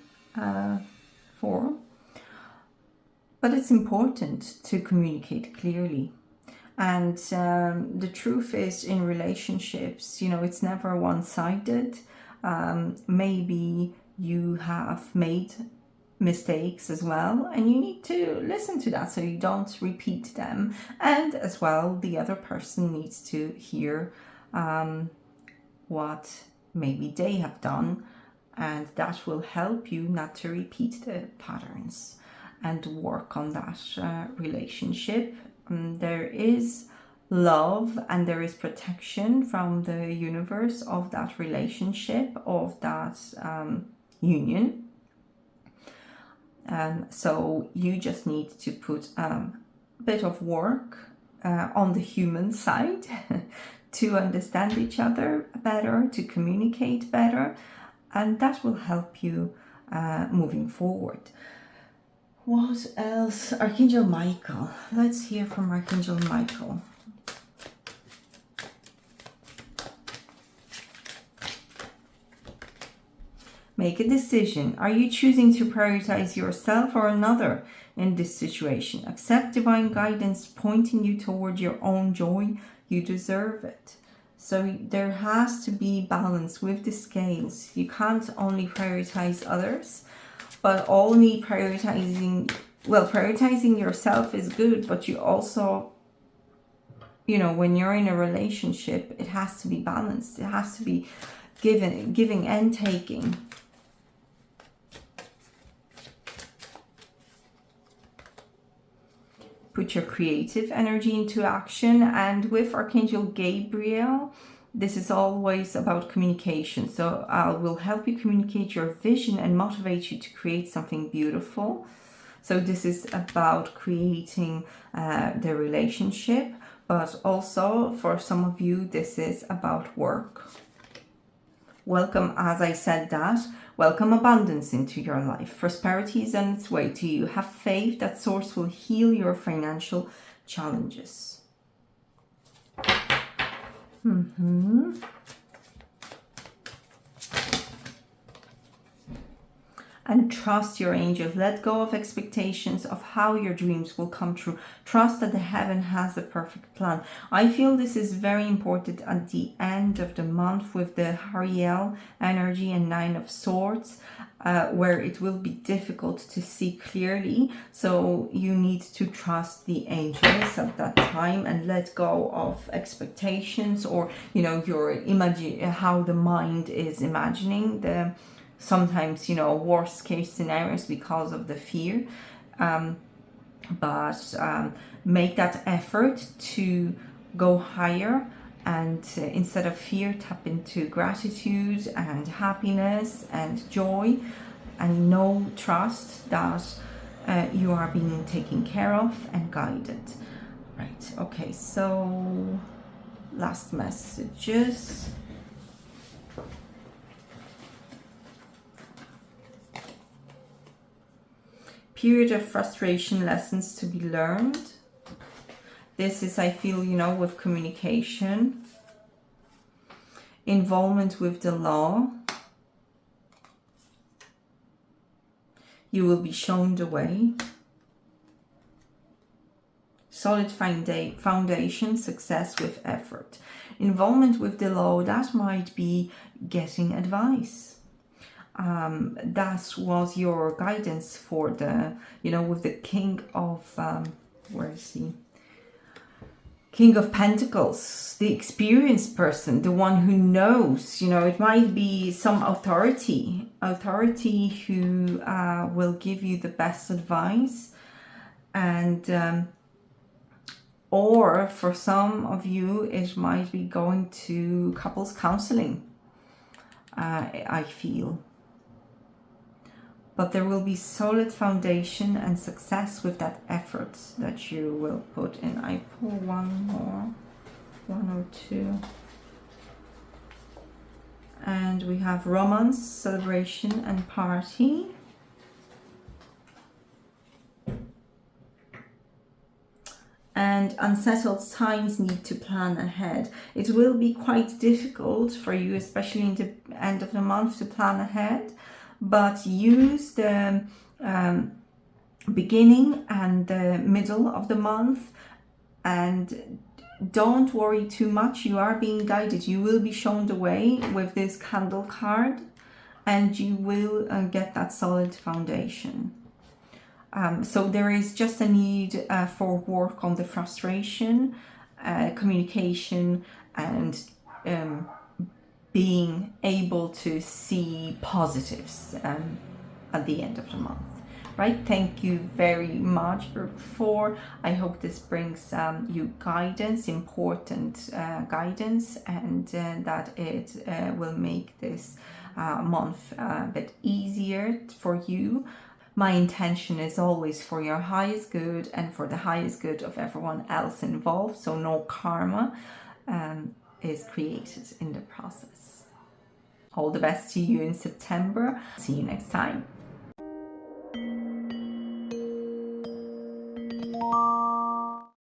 for. But it's important to communicate clearly. And the truth is, in relationships, you know, it's never one-sided. Maybe you have made mistakes as well, and you need to listen to that so you don't repeat them. And as well, the other person needs to hear what maybe they have done, and that will help you not to repeat the patterns and work on that relationship. There is love and there is protection from the universe of that relationship, of that union. So you just need to put a bit of work on the human side to understand each other better, to communicate better, and that will help you moving forward. What else? Archangel Michael. Let's hear from Archangel Michael. Make a decision. Are you choosing to prioritize yourself or another in this situation? Accept divine guidance pointing you toward your own joy. You deserve it. So there has to be balance with the scales. You can't only prioritize others, but only prioritizing yourself is good, but you also, when you're in a relationship, it has to be balanced. It has to be giving and taking. Put your creative energy into action. And with Archangel Gabriel, this is always about communication. So I will help you communicate your vision and motivate you to create something beautiful. So this is about creating the relationship, but also for some of you, this is about work. Welcome, as I said that, welcome abundance into your life. Prosperity is on its way to you. Have faith that Source will heal your financial challenges. And trust your angels. Let go of expectations of how your dreams will come true. Trust that the heaven has the perfect plan. I feel this is very important at the end of the month with the Hariel energy and Nine of Swords, where it will be difficult to see clearly. So you need to trust the angels at that time and let go of expectations or, your how the mind is imagining the sometimes, worst case scenarios because of the fear. But make that effort to go higher and instead of fear, tap into gratitude and happiness and joy and trust that you are being taken care of and guided. Right, okay, so last messages. Period of frustration, lessons to be learned. This is, I feel, with communication. Involvement with the law. You will be shown the way. Solid foundation, success with effort. Involvement with the law, that might be getting advice. That was your guidance for the, with the King of, where is he? King of Pentacles, the experienced person, the one who knows, it might be some authority who will give you the best advice. And, or for some of you, it might be going to couples counselling, I feel. But there will be solid foundation and success with that effort that you will put in. I pull one more, one or two. And we have romance, celebration, and party. And unsettled times need to plan ahead. It will be quite difficult for you, especially in the end of the month, to plan ahead. But use the beginning and the middle of the month and don't worry too much. You are being guided. You will be shown the way with this candle card and you will get that solid foundation. So there is just a need for work on the frustration, communication and being able to see positives at the end of the month, right? Thank you very much for, I hope this brings you guidance, important guidance, and that it will make this month a bit easier for you. My intention is always for your highest good and for the highest good of everyone else involved, so no karma is created in the process. All the best to you in September. See you next time.